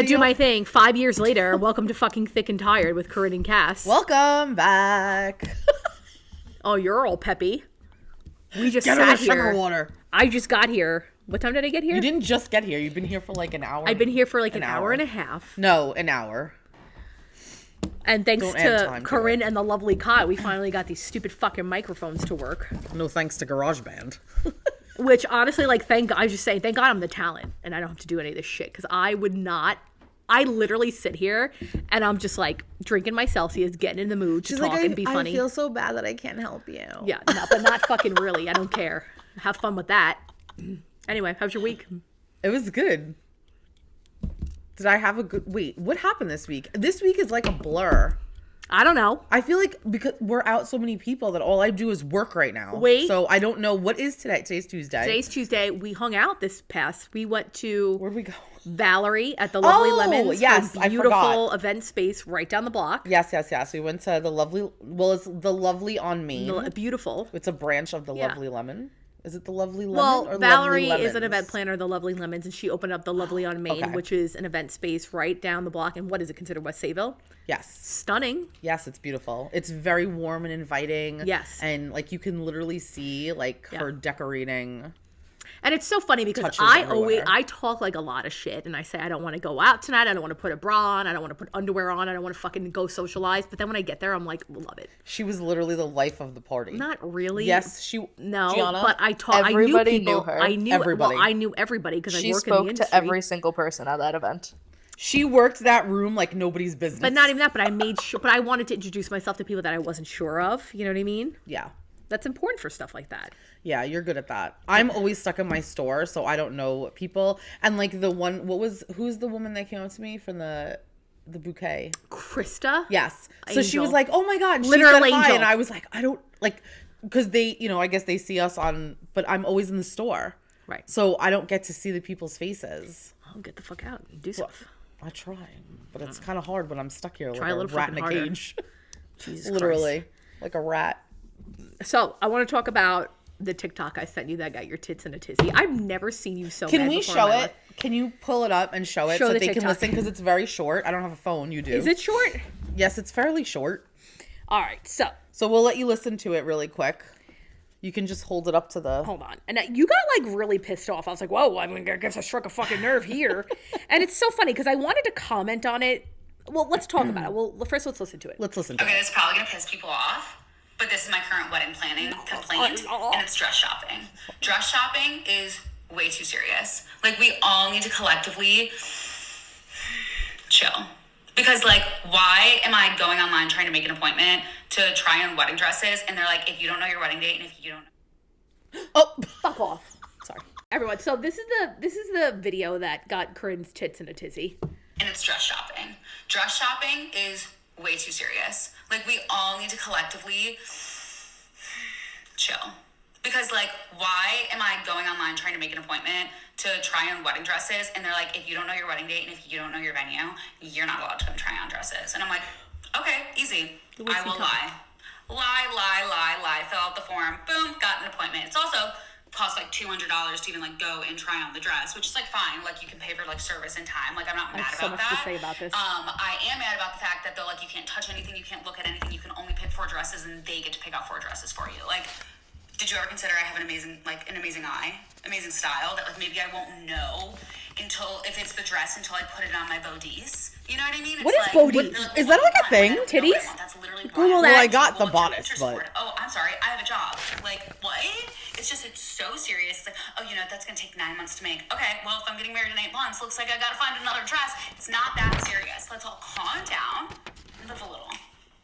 yeah, do my thing. 5 years later, welcome to fucking Thicc and Tired with Curinne and Cass. Welcome back. Oh, you're all peppy. We just Get sat her here. sugar water. I just got here. What time did I get here? You didn't just get here. You've been here for like an hour. I've been here for like an hour and a half. No, an hour. And thanks to Corinne and the lovely Kai, we finally got these stupid fucking microphones to work. No thanks to GarageBand. Which honestly, like, thank God, I was just saying, thank God I'm the talent and I don't have to do any of this shit. Because I would not. I literally sit here and I'm just like drinking my Celsius, getting in the mood to talk and be funny. I feel so bad that I can't help you. Yeah, no, but not fucking really. I don't care. Have fun with that. Anyway, how's your week? It was good. Did I have a good... Wait, what happened this week? This week is like a blur. I don't know. I feel like because we're out so many people that all I do is work right now. Wait. So I don't know. What is today? Today's Tuesday. Today's Tuesday. We hung out this past. We went to... Where'd we go? Valerie at the Lovely Lemons. Yes, I forgot. Beautiful event space right down the block. Yes. We went to the Lovely... Well, it's the Lovely on Main. Beautiful. It's a branch of the Lovely Lemon. Is it the Lovely Lemon? Well, or Valerie Lovely is an event planner of the Lovely Lemons, and she opened up the Lovely on Main, which is an event space right down the block. And what is it considered? West Sayville? Yes. Stunning. Yes, it's beautiful. It's very warm and inviting. Yes. And like you can literally see like her decorating. And it's so funny because I talk like a lot of shit and I say I don't want to go out tonight. I don't want to put a bra on. I don't want to put underwear on. I don't want to fucking go socialize. But then when I get there, I'm like, love it. She was literally the life of the party. Not really. Yes, No, Gianna, but I talk. Everybody I knew people. knew her. I knew everybody. Well, I knew everybody because I work in the industry. She spoke to every single person at that event. She worked that room like nobody's business. But not even that. But I made sure. But I wanted to introduce myself to people that I wasn't sure of. You know what I mean? Yeah. That's important for stuff like that. Yeah, you're good at that. I'm always stuck in my store, so I don't know people. And like who's the woman that came up to me from the bouquet? Krista? Yes. Angel. So she was like, "Oh my God," she Literal said hi, angel. and I was like, I don't like, because they, I guess they see us on, but I'm always in the store, right? So I don't get to see the people's faces. I'll get the fuck out and do stuff. I try, but it's kind of hard when I'm stuck here like a a little rat in a harder. cage. Jesus Literally, Christ. like a rat. So I want to talk about the TikTok I sent you that got your tits in a tizzy. I've never seen you so Can mad we before show in my it? life. Can you pull it up and show it Show so the they TikTok. can listen? Because it's very short. I don't have a phone. You do. Is it short? Yes, it's fairly short. All right, so we'll let you listen to it really quick. You can just hold it up to the... Hold on. And you got like really pissed off. I was like, whoa, I guess I struck a fucking nerve here. And it's so funny because I wanted to comment on it. Well, let's talk about it. Well, first let's listen to it. Let's listen to it. Okay, this is probably going to piss people off, but this is my current wedding planning complaint, and it's dress shopping. Dress shopping is way too serious. Like, we all need to collectively chill. Because, like, why am I going online trying to make an appointment to try on wedding dresses, and they're like, if you don't know your wedding date, and if you don't know... Oh, fuck off. Sorry. Everyone, so this is the video that got Corinne's tits in a tizzy. And it's dress shopping. Dress shopping is way too serious. Like, we all need to collectively chill. Because, like, why am I going online trying to make an appointment to try on wedding dresses, and they're like, if you don't know your wedding date and if you don't know your venue, you're not allowed to come try on dresses. And I'm like, okay, easy. I will lie. Lie. Fill out the form. Boom, got an appointment. It's also costs like $200 to even like go and try on the dress, which is like fine. Like, you can pay for like service and time. Like, I'm not mad about that. I have so much to say about this. I am mad about the fact that they're like, you can't touch anything, you can't look at anything, you can only pick 4 dresses, and they get to pick out 4 dresses for you. Like, did you ever consider I have an amazing eye, amazing style that like maybe I won't know until if it's the dress until I put it on my bodice? You know what I mean? It's what is bodice? Is that like a thing? Titties? That's literally Google that. Well, I got the bodice, but... Oh, I'm sorry. I have a job. Like, what? It's so serious. It's like, oh, that's going to take 9 months to make. Okay, well, if I'm getting married in 8 months, looks like I got to find another dress. It's not that serious. Let's all calm down and live a little.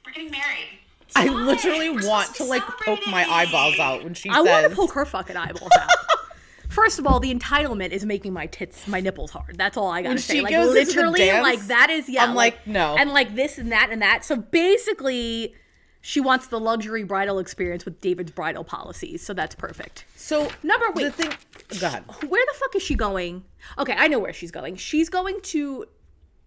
We're getting married. I literally want to like poke my eyeballs out when she says... I want to poke her fucking eyeballs out. First of all, the entitlement is making my nipples hard. That's all I gotta say. Like, literally, like, that is, yeah. I'm like, no. And like this and that and that. So basically, she wants the luxury bridal experience with David's bridal policies. So that's perfect. So, go ahead. Where the fuck is she going? Okay, I know where she's going. She's going to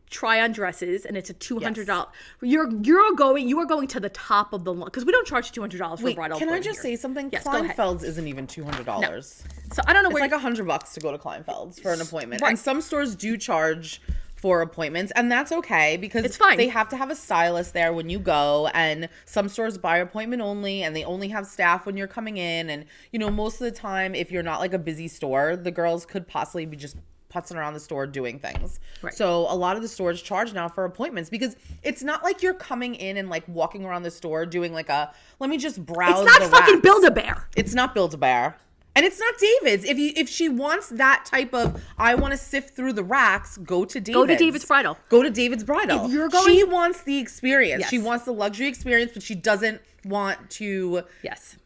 try on dresses, and it's a $200. Yes. You are going to the top of the line because we don't charge $200 for bridal. Can I just say something? Yes, Kleinfeld's isn't even $200. No. So I don't know where it's like $100 to go to Kleinfeld's for an appointment, right. And some stores do charge for appointments, and that's okay because It's fine. they have to have a stylist there when you go, and some stores buy appointment only, and they only have staff when you're coming in, and you know, most of the time if you're not like a busy store, the girls could possibly be just putzing around the store doing things. Right. So a lot of the stores charge now for appointments because it's not like you're coming in and like walking around the store doing like a let me just browse. It's not the fucking racks. Build-A-Bear. It's not Build-A-Bear. And it's not David's. If she wants that type of, I want to sift through the racks, go to David's. Go to David's Bridal. Go to David's Bridal. If you're going- She wants the experience. Yes. She wants the luxury experience, but she doesn't want to Yes.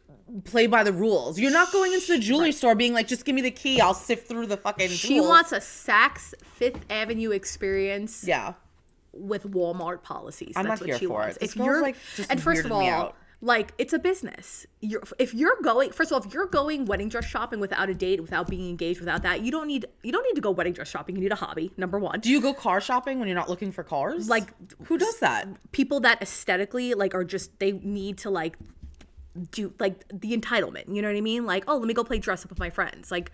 play by the rules. You're not going into the jewelry store being like, just give me the key. I'll sift through the fucking She jewels. wants a Saks Fifth Avenue experience Yeah. with Walmart policies. I'm That's not what here she for wants. it. This If girl's, you're like, just and first of weirded me all, out. like it's a business. If you're going, first of all, if you're going wedding dress shopping without a date, without being engaged, without that, you don't need to go wedding dress shopping. You need a hobby. Number one. Do you go car shopping when you're not looking for cars? Like, who does that? People that aesthetically like are just they need to like do like the entitlement. You know what I mean? Like, oh, let me go play dress up with my friends. Like,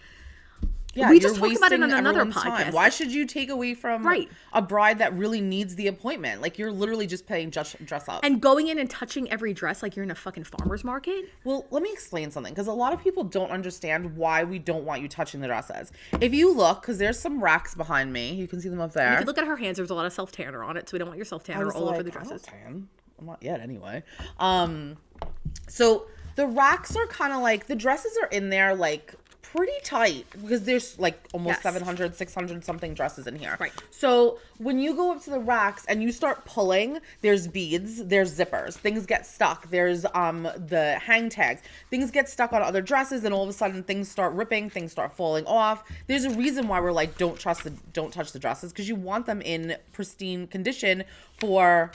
Yeah, we you're just talked about it on wasting another everyone's time. podcast. Why should you take away from Right. a bride that really needs the appointment? Like, you're literally just paying dress up. And going in and touching every dress like you're in a fucking farmer's market. Well, let me explain something, because a lot of people don't understand why we don't want you touching the dresses. If you look, because there's some racks behind me, you can see them up there. If you look at her hands, there's a lot of self tanner on it, so we don't want your self I tanner was all over like, the I don't dresses. tan. I'm not yet, anyway. So the racks are kind of like, the dresses are in there like pretty tight because there's like almost Yes. 700, 600 something dresses in here. Right. So when you go up to the racks and you start pulling, there's beads, there's zippers, things get stuck. There's the hang tags. Things get stuck on other dresses, and all of a sudden things start ripping, things start falling off. There's a reason why we're like, don't touch the dresses, because you want them in pristine condition for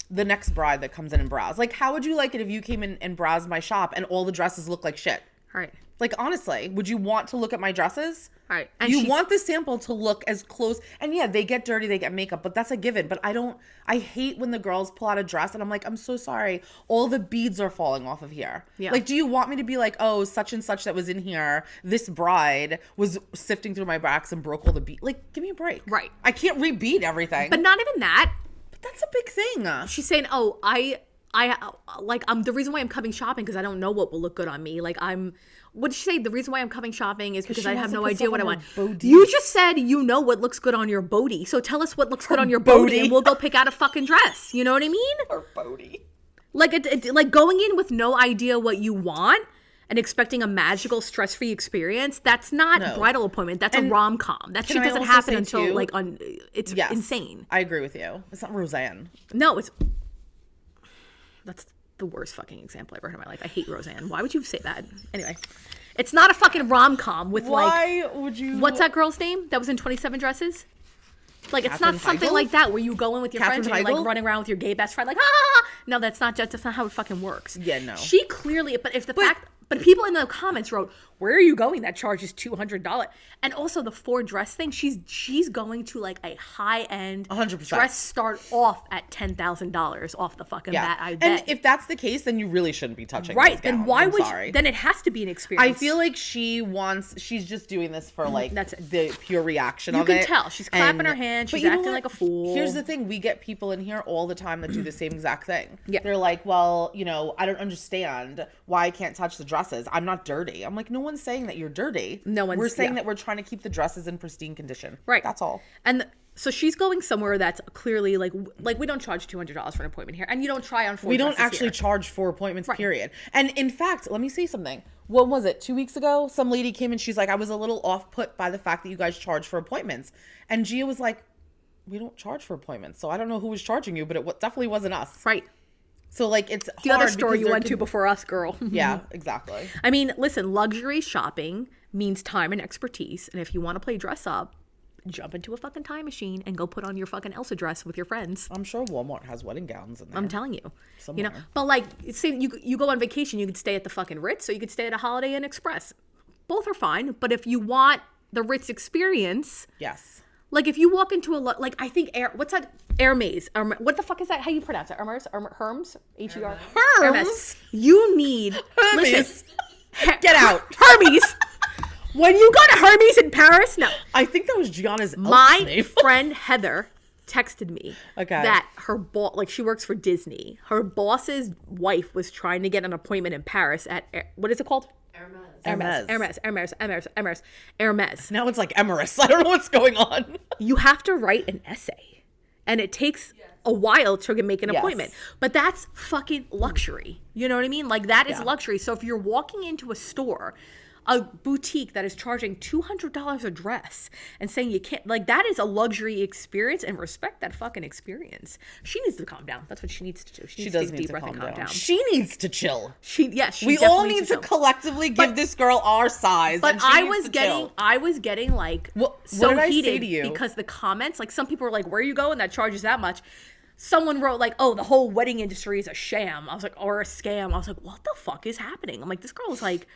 the next bride that comes in and browse. Like, how would you like it if you came in and browsed my shop and all the dresses look like shit? All right. Like, honestly, would you want to look at my dresses? All right. And You want the sample to look as close. And yeah, they get dirty, they get makeup, but that's a given. But I hate when the girls pull out a dress and I'm like, I'm so sorry. All the beads are falling off of here. Yeah. Like, do you want me to be like, oh, such and such that was in here, this bride was sifting through my racks and broke all the beads? Like, give me a break. Right. I can't rebead everything. But not even that. But that's a big thing. She's saying, oh, I like, the reason why I'm coming shopping because I don't know what will look good on me. Like, what did she say? The reason why I'm coming shopping is because she I wants have to no put idea stuff what I on want. her bodies. You just said you know what looks good on your body. So tell us what looks good on your body body. and we'll go pick out a fucking dress. You know what I mean? Or Bodie. Like, like going in with no idea what you want and expecting a magical stress-free experience, that's not No. bridal appointment. That's a rom-com. That shit I doesn't also happen say until too- like it's Yes. insane. I agree with you. It's not Roseanne. No, that's the worst fucking example I ever heard in my life. I hate Roseanne. Why would you say that? Anyway, it's not a fucking rom-com with like, Why would you? what's that girl's name that was in 27 Dresses? Like, it's not Katherine something Heigl? like that where you go in with your Katherine friends and you're like Heigl? running around with your gay best friend like, ah. No, that's not how it fucking works. Yeah, no. She clearly, but people in the comments wrote, "Where are you going? That charges $200." And also the 4 dress thing. She's going to like a high end 100%. dress start off at $10,000 off the fucking bat. I bet. And if that's the case, then you really shouldn't be touching. Right, those then gowns. why I'm would sorry. then it has to be an experience. I feel like she's just doing this for like That's it. the pure reaction You of can it. tell. She's clapping And- her hands. but She's you know acting what? like a fool. Here's the thing. We get people in here all the time that do the same exact thing. Yeah. They're like, well, you know, I don't understand why I can't touch the dresses. I'm not dirty. I'm like, no one's saying that you're dirty. No one's- We're saying yeah. that we're trying to keep the dresses in pristine condition. Right. That's all. And so she's going somewhere that's clearly like we don't charge $200 for an appointment here, and you don't try on 4 We don't dresses actually here. charge for appointments, Right. period. And in fact, let me say something. What was it? 2 weeks ago, some lady came and she's like, I was a little off put by the fact that you guys charge for appointments. And Gia was like, we don't charge for appointments. So I don't know who was charging you, but it definitely wasn't us. Right. So like, it's The other hard store because you there went to could- before us, girl. Yeah, exactly. I mean, listen, luxury shopping means time and expertise, and if you want to play dress up, jump into a fucking time machine and go put on your fucking Elsa dress with your friends. I'm sure Walmart has wedding gowns in there. I'm telling you. You know, Somewhere. but like, say you go on vacation, you could stay at the fucking Ritz, or you could stay at a Holiday Inn Express. Both are fine, but if you want the Ritz experience, Yes. like if you walk into like I think what's that? Hermes. What the fuck is that? How you pronounce it? Hermes? Hermes? H-E-R? Hermes? You need Hermes. Listen, Get out. Hermes. When you go to Hermes in Paris, no. I think that was Gianna's My name. friend Heather texted me that her boss, like she works for Disney. Her boss's wife was trying to get an appointment in Paris at, what is it called? Hermes. Now it's like Emerus. I don't know what's going on. You have to write an essay, and it takes a while to make an appointment. But that's fucking luxury. You know what I mean? Like that is luxury. So if you're walking into a store, a boutique that is charging $200 a dress and saying you can't, like that is a luxury experience, and respect that fucking experience. She needs to calm down. That's what she needs to do. She needs to take a deep breath and calm down. She needs to chill. We all need to collectively give this girl our size. But and she I was getting like so what did I heated say to you? because the comments, like some people were like, "Where are you going? That charges that much." Someone wrote like, "Oh, the whole wedding industry is a sham." I was like, or a scam. I was like, "What the fuck is happening?" I'm like, this girl was like.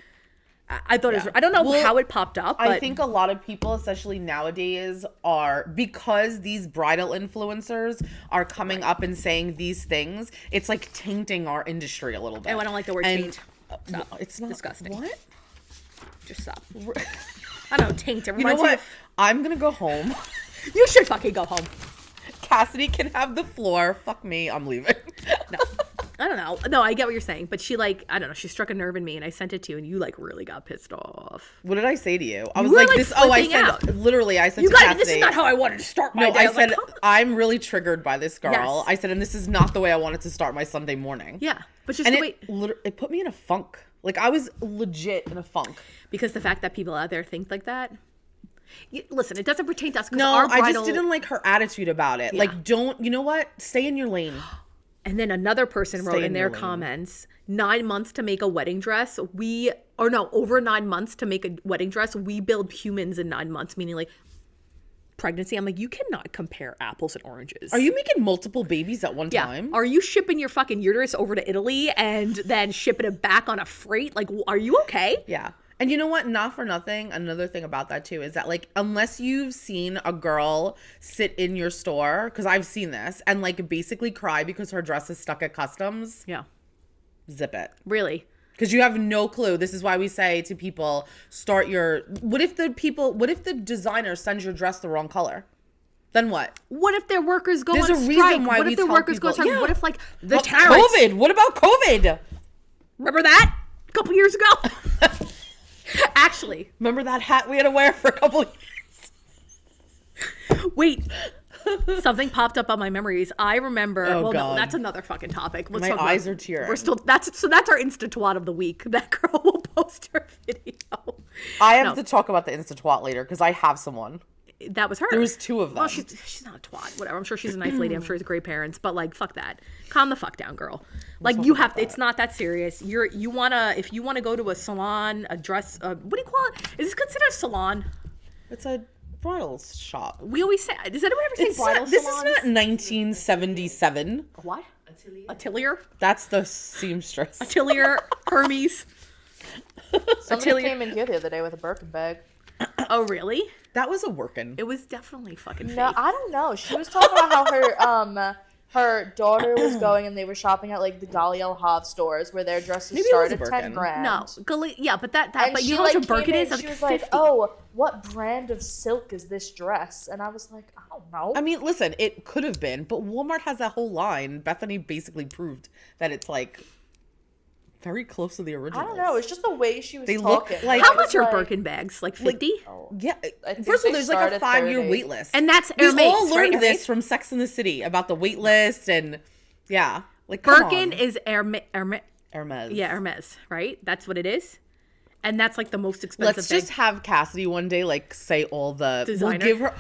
I thought it was, I don't know how it popped up. But I think a lot of people, especially nowadays, are, because these bridal influencers are coming up and saying these things, it's like tainting our industry a little bit. Oh, I don't like the word taint. No, it's not disgusting. What? Just stop. I don't know, taint. You know what? I'm gonna go home. You should fucking go home. Cassidy can have the floor. Fuck me. I'm leaving. No. I don't know. No, I get what you're saying, but she like, I don't know, she struck a nerve in me and I sent it to you and you like really got pissed off. What did I say to you? I was were, like like, this. Oh, I said, out. literally, I said You to got Cassidy. This is not how I wanted to start my No, day. I said, like, I'm really triggered by this girl. Yes. I said, and this is not the way I wanted to start my Sunday morning. Yeah, but just And the way, it put me in a funk. Like, I was legit in a funk. because the fact that people out there think like that. Listen, it doesn't pertain to us. No, our bridal, I just didn't like her attitude about it. Yeah. Like, you know what? Stay in your lane. And then another person wrote in their comments, 9 months to make a wedding dress. Over 9 months to make a wedding dress. We build humans in 9 months, meaning like pregnancy. I'm like, you cannot compare apples and oranges. Are you making multiple babies at one time? Are you shipping your fucking uterus over to Italy and then shipping it back on a freight? Like, are you okay? Yeah. And you know what? Not for nothing. Another thing about that too is that like, unless you've seen a girl sit in your store, because I've seen this, and like basically cry because her dress is stuck at customs. Yeah. Zip it. Really? Because you have no clue. This is why we say to people, what if the designer sends your dress the wrong color? Then what? What if their workers go There's on a strike? reason why What we if their tell workers go on people- strike? Yeah. What if like the But tariffs? COVID. What about COVID? Remember that? A couple years ago? Actually. Remember that hat we had to wear for a couple of years? Wait. Something popped up on my memories. I remember. Oh, well, God. no, that's another fucking topic. Let's My talk about- eyes are tearing. We're still. That's our Insta twat of the week. That girl will post her video. I have to talk about the Insta twat later because I have someone. That was her. There was two of them. Well, she's not a twat. Whatever. I'm sure she's a nice lady. I'm sure she's great parents. But like, fuck that. Calm the fuck down, girl. Like you have. It's not that serious. If you wanna go to a salon, a dress. What do you call it? Is this considered a salon? It's a bridal shop. We always say. Does anyone ever say bridal This salons? is not 1977. What? Atelier? That's the seamstress. Atelier, Hermes. Somebody came in here the other day with a Birkin bag. Oh, really? That was a workin'. It was definitely fucking fake. No, I don't know. She was talking about how her daughter was going and they were shopping at like the Galliel Hav stores where their dresses Maybe it was start a at Birkin. $10,000. No, yeah, but that And but she you know what a like Birkin came is? in, Like she was 50. like, "Oh, what brand of silk is this dress?" And I was like, "I don't know." I mean, listen, it could have been, but Walmart has that whole line. Bethany basically proved that it's like very close to the original. I don't know. It's just the way she was They look talking. like- How I was much are like, Birkin bags? Like 50? Yeah. I think First of all, they there's like start a at 5-year 30. wait list. And that's we Hermes, all learned right? this from Sex and the City about the wait list and yeah. Like come Birkin on. is Hermes. Hermes. Yeah, Hermes, right? That's what it is. And that's like the most expensive Let's thing. just have Cassidy one day like say all the Designer? We'll give her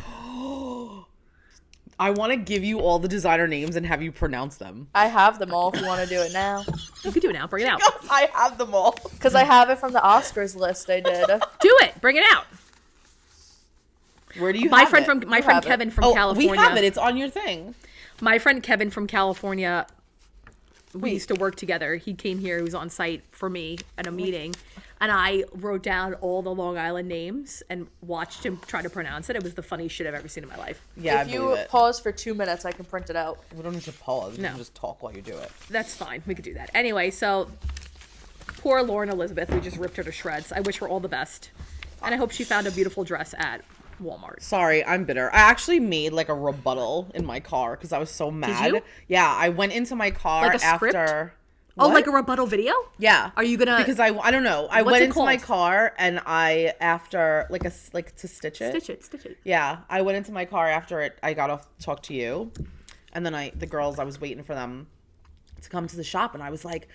I want to give you all the designer names and have you pronounce them. I have them all if you want to do it now. You can do it now. Bring it out. I have them all. Because I have it from the Oscars list I did. Do it. Bring it out. Where do you My have friend it? from my You friend have it. Kevin from Oh, California. we have it. It's on your thing. My friend Kevin from California, we used to work together. He came here. He was on site for me at a meeting. And I wrote down all the Long Island names and watched him try to pronounce it. It was the funniest shit I've ever seen in my life. Yeah, If I you believe it. pause for 2 minutes, I can print it out. We don't need to pause. We No. can just talk while you do it. That's fine. We could do that. Anyway, so poor Lauren Elizabeth. We just ripped her to shreds. I wish her all the best. And I hope she found a beautiful dress at Walmart. Sorry, I'm bitter. I actually made like a rebuttal in my car because I was so mad. you? Yeah, I went into my car Like a script? after. Oh, What? like a rebuttal video? Yeah. Are you gonna? Because I don't know. I What's went it into my called? car and I after like to stitch it. Stitch it. Yeah, I went into my car after it. I got off to talk to you, and then the girls, I was waiting for them to come to the shop, and I was like,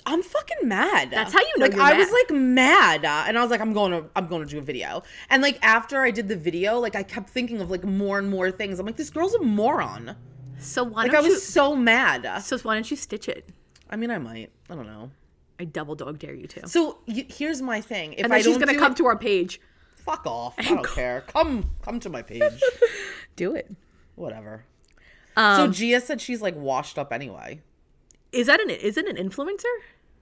I'm fucking mad. That's how you know like you're I mad. was like mad, and I was like, I'm going to do a video, and like after I did the video, like I kept thinking of like more and more things. I'm like, this girl's a moron. So why Like don't I was you? so mad. So why don't you stitch it? I mean, I might. I don't know. I double dog dare you to. So here's my thing. If And then I she's don't gonna do come it, to our page. fuck off. I don't care. Come to my page. Do it. Whatever. So Gia said she's like washed up anyway. Is it an influencer?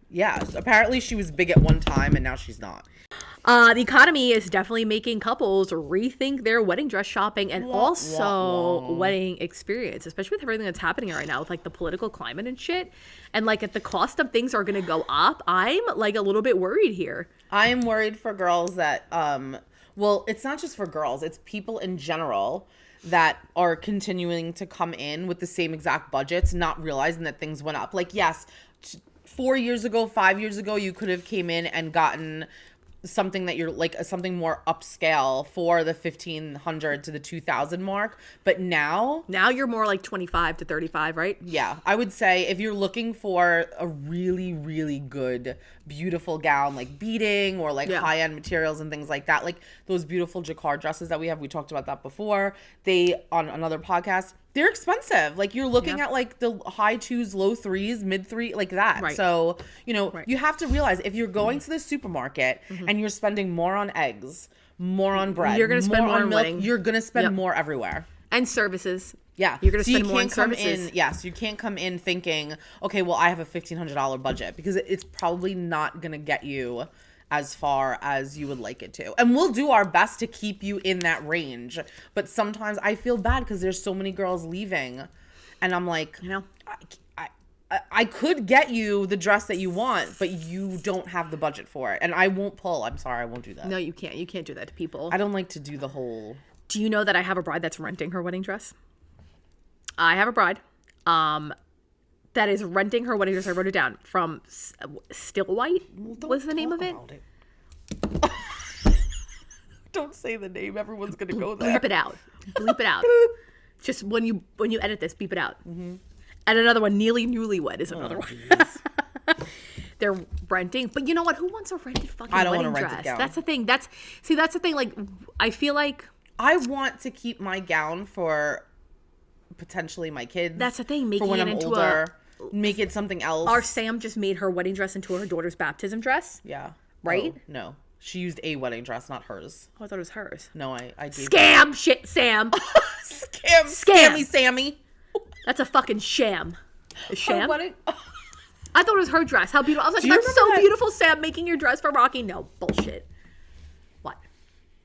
Yeah, apparently she was big at one time and now she's not. The economy is definitely making couples rethink their wedding dress shopping and also wedding experience, especially with everything that's happening right now with like the political climate and shit. And like if the cost of things are going to go up, I'm like a little bit worried here. I am worried for girls that well, it's not just for girls, it's people in general that are continuing to come in with the same exact budgets, not realizing that things went up. Like, yes, 4 years ago, 5 years ago, you could have came in and gotten something that you're like something more upscale for the 1,500 to the 2,000 mark. But now You're more like 25 to 35, right? yeah, I would say if you're looking for a really, really good, beautiful gown, like beading or like high-end materials and things like that, like those beautiful jacquard dresses that we have, we talked about that before. They, on another podcast, they're expensive. Like you're looking at like the high 2s, low 3s, mid 3, like that. Right. So, you know, you have to realize if you're going to the supermarket and you're spending more on eggs, more on bread, You're gonna spend more on milk, wedding. you're going to spend Yep. more everywhere. And services. Yeah. You're going to So spend more on come services. in, yes, you can't come in thinking, okay, well, I have a $1,500 budget because it's probably not going to get you as far as you would like it to. And we'll do our best to keep you in that range. But sometimes I feel bad because there's so many girls leaving. And I'm like, You know? I could get you the dress that you want, but you don't have the budget for it. And I won't pull. I'm sorry, I won't do that. No, you can't. You can't do that to people. I don't like to do the whole... Do you know that I have a bride that's renting her wedding dress? I have a bride that is renting her wedding dress. I wrote it down from Still White. What's the name of it? Don't say the name. Everyone's going to go there. Bleep it out. Bleep it out. Just when you edit this, beep it out. And another one, Newlywed is another one. They're renting, but you know what? Who wants a rented fucking I don't wedding want a rented dress? gown. That's the thing. That's the thing. Like, I feel like I want to keep my gown for potentially my kids. That's the thing, For making when it I'm into older, make it something else. our Sam just made her wedding dress into her daughter's baptism dress. Yeah. Right? Oh, no. She used a wedding dress, not hers. Oh, I thought it was hers. No, I gave Scam shit, Sam. Scammy Sammy. That's a fucking sham. A sham? Wedding. I thought it was her dress. How beautiful. I was like, Do you that's remember so that- beautiful, Sam, making your dress for Rocky. No, bullshit. What?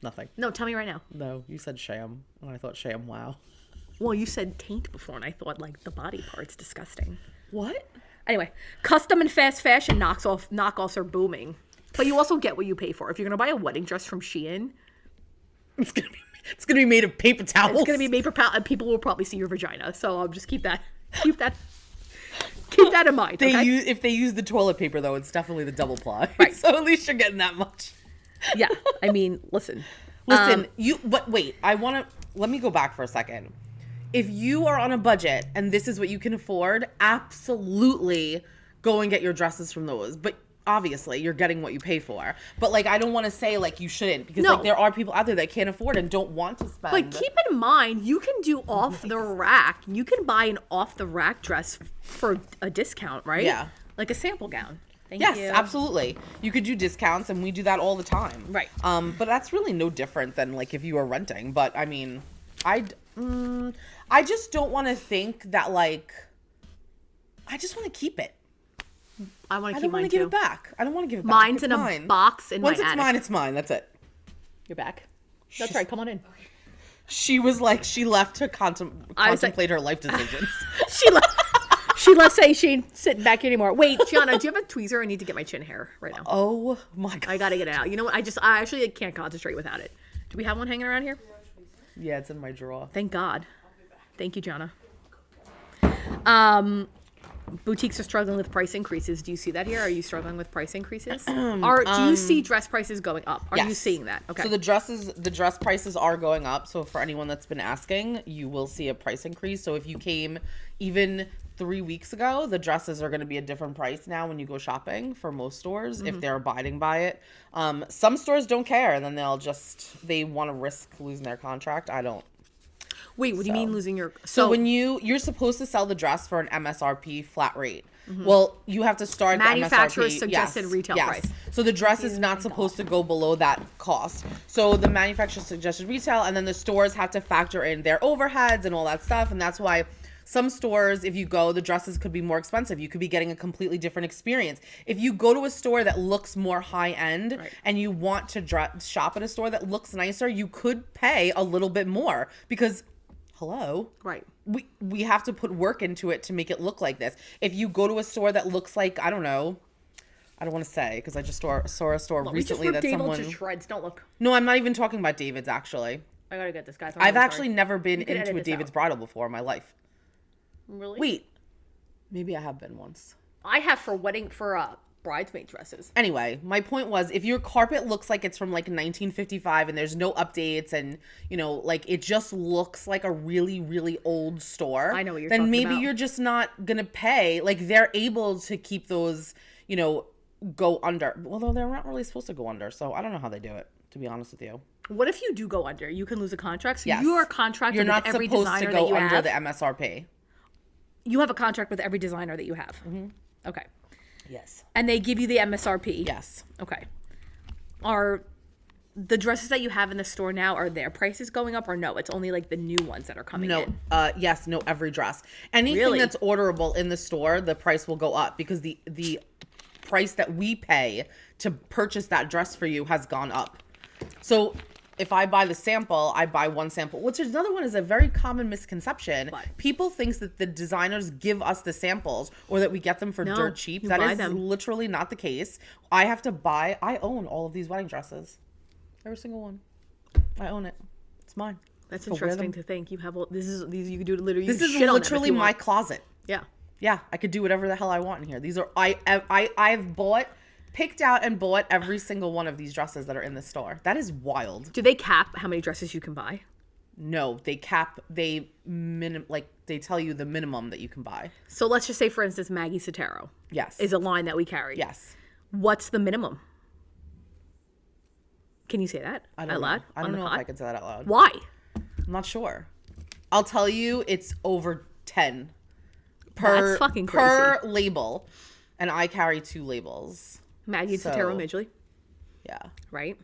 Nothing. No, tell me right now. No, you said sham. And I thought sham, wow. Well, you said taint before, and I thought, like, the body part's disgusting. What? Anyway, custom and fast fashion knockoffs are booming. But you also get what you pay for. If you're going to buy a wedding dress from Shein, It's gonna be made of paper towels. it's going to be made for and people will probably see your vagina. So I'll just keep that in mind. Okay? If they use the toilet paper though, it's definitely the double ply. Right. So at least you're getting that much. Yeah. I mean, listen. Listen, but wait, let me go back for a second. If you are on a budget and this is what you can afford, absolutely go and get your dresses from those. But obviously, you're getting what you pay for. But like, I don't want to say like you shouldn't because No. like there are people out there that can't afford and don't want to spend. But keep in mind, you can do off the rack. You can buy an off the rack dress for a discount, right? Yeah. Like a sample gown. Thank Yes, you. absolutely. You could do discounts, and we do that all the time. Right. But that's really no different than like if you were renting. But I mean, I just don't want to think that like. I just want to keep it. I want I to don't keep want mine to give too. it back. I don't want to give it back. Mine's It's in a mine. box in Once my it's attic. mine, it's mine. That's it. You're back. That's right. Come on in. She was like, she left to I was like- contemplate her life decisions. She left. let's say she ain't sitting back here anymore. Wait, Gianna, do you have a tweezer? I need to get my chin hair right now. Oh my God. I gotta get it out. You know what? I actually can't concentrate without it. Do we have one hanging around here? Yeah, it's in my drawer. Thank God. Thank you, Gianna. Boutiques are struggling with price increases. Do you see that here? Are you struggling with price increases? Or do you see dress prices going up? Are you seeing that? Okay. So the dress prices are going up. So for anyone that's been asking, you will see a price increase. So if you came even 3 weeks ago, the dresses are going to be a different price now when you go shopping for most stores if they're abiding by it. Some stores don't care, and then they want to risk losing their contract. I don't. Wait, what do you mean losing your... So when you're supposed to sell the dress for an MSRP flat rate. Well, you have to start the manufacturer's MSRP. suggested retail price. So the dress is not supposed to go below that cost. So the manufacturer's suggested retail, and then the stores have to factor in their overheads and all that stuff. And that's why some stores, if you go, the dresses could be more expensive. You could be getting a completely different experience. If you go to a store that looks more high end and you want to shop at a store that looks nicer, you could pay a little bit more because... Hello. Right. We have to put work into it to make it look like this. If you go to a store that looks like, I don't know, I don't want to say because I just saw a store recently that someone to shreds. Don't look. No, I'm not even talking about David's actually. I gotta get this, guys. I've actually never been into a David's bridal before in my life. Really? Wait. Maybe I have been once. I have for bridesmaid dresses. Anyway, my point was if your carpet looks like it's from like 1955 and there's no updates and, you know, like it just looks like a really, really old store. I know what you're then talking maybe about. you're just not going to pay. Like they're able to keep those, you know, go under. Although they're not really supposed to go under. So I don't know how they do it, to be honest with you. What if you do go under? You can lose a contract. So Yes. you are contracted You're with not every supposed designer to that go you under have. the MSRP. You have a contract with every designer that you have. Mm-hmm. Okay. Yes. And they give you the MSRP. Yes. Okay. Are the dresses that you have in the store now, are their prices going up or no? It's only like the new ones that are coming in. Yes, no, every dress. Anything that's orderable in the store, the price will go up because the price that we pay to purchase that dress for you has gone up. So if I buy the sample, I buy one sample, which is another one is a very common misconception. What? People think that the designers give us the samples or that we get them for dirt cheap. That is literally not the case. I own all of these wedding dresses. Every single one. I own it. It's mine. That's interesting to think. You have these you could do literally. This is literally my closet. Yeah. Yeah, I could do whatever the hell I want in here. These are I've picked out and bought every single one of these dresses that are in the store. That is wild. Do they cap how many dresses you can buy? No, they tell you the minimum that you can buy. So let's just say, for instance, Maggie Sotero. Yes. Is a line that we carry. Yes. What's the minimum? Can you say that I don't out know. loud? I don't know if I can say that out loud. Why? I'm not sure. I'll tell you it's over 10 per label. And I carry 2 labels. Maggie Sotero Midgley. Yeah. Right?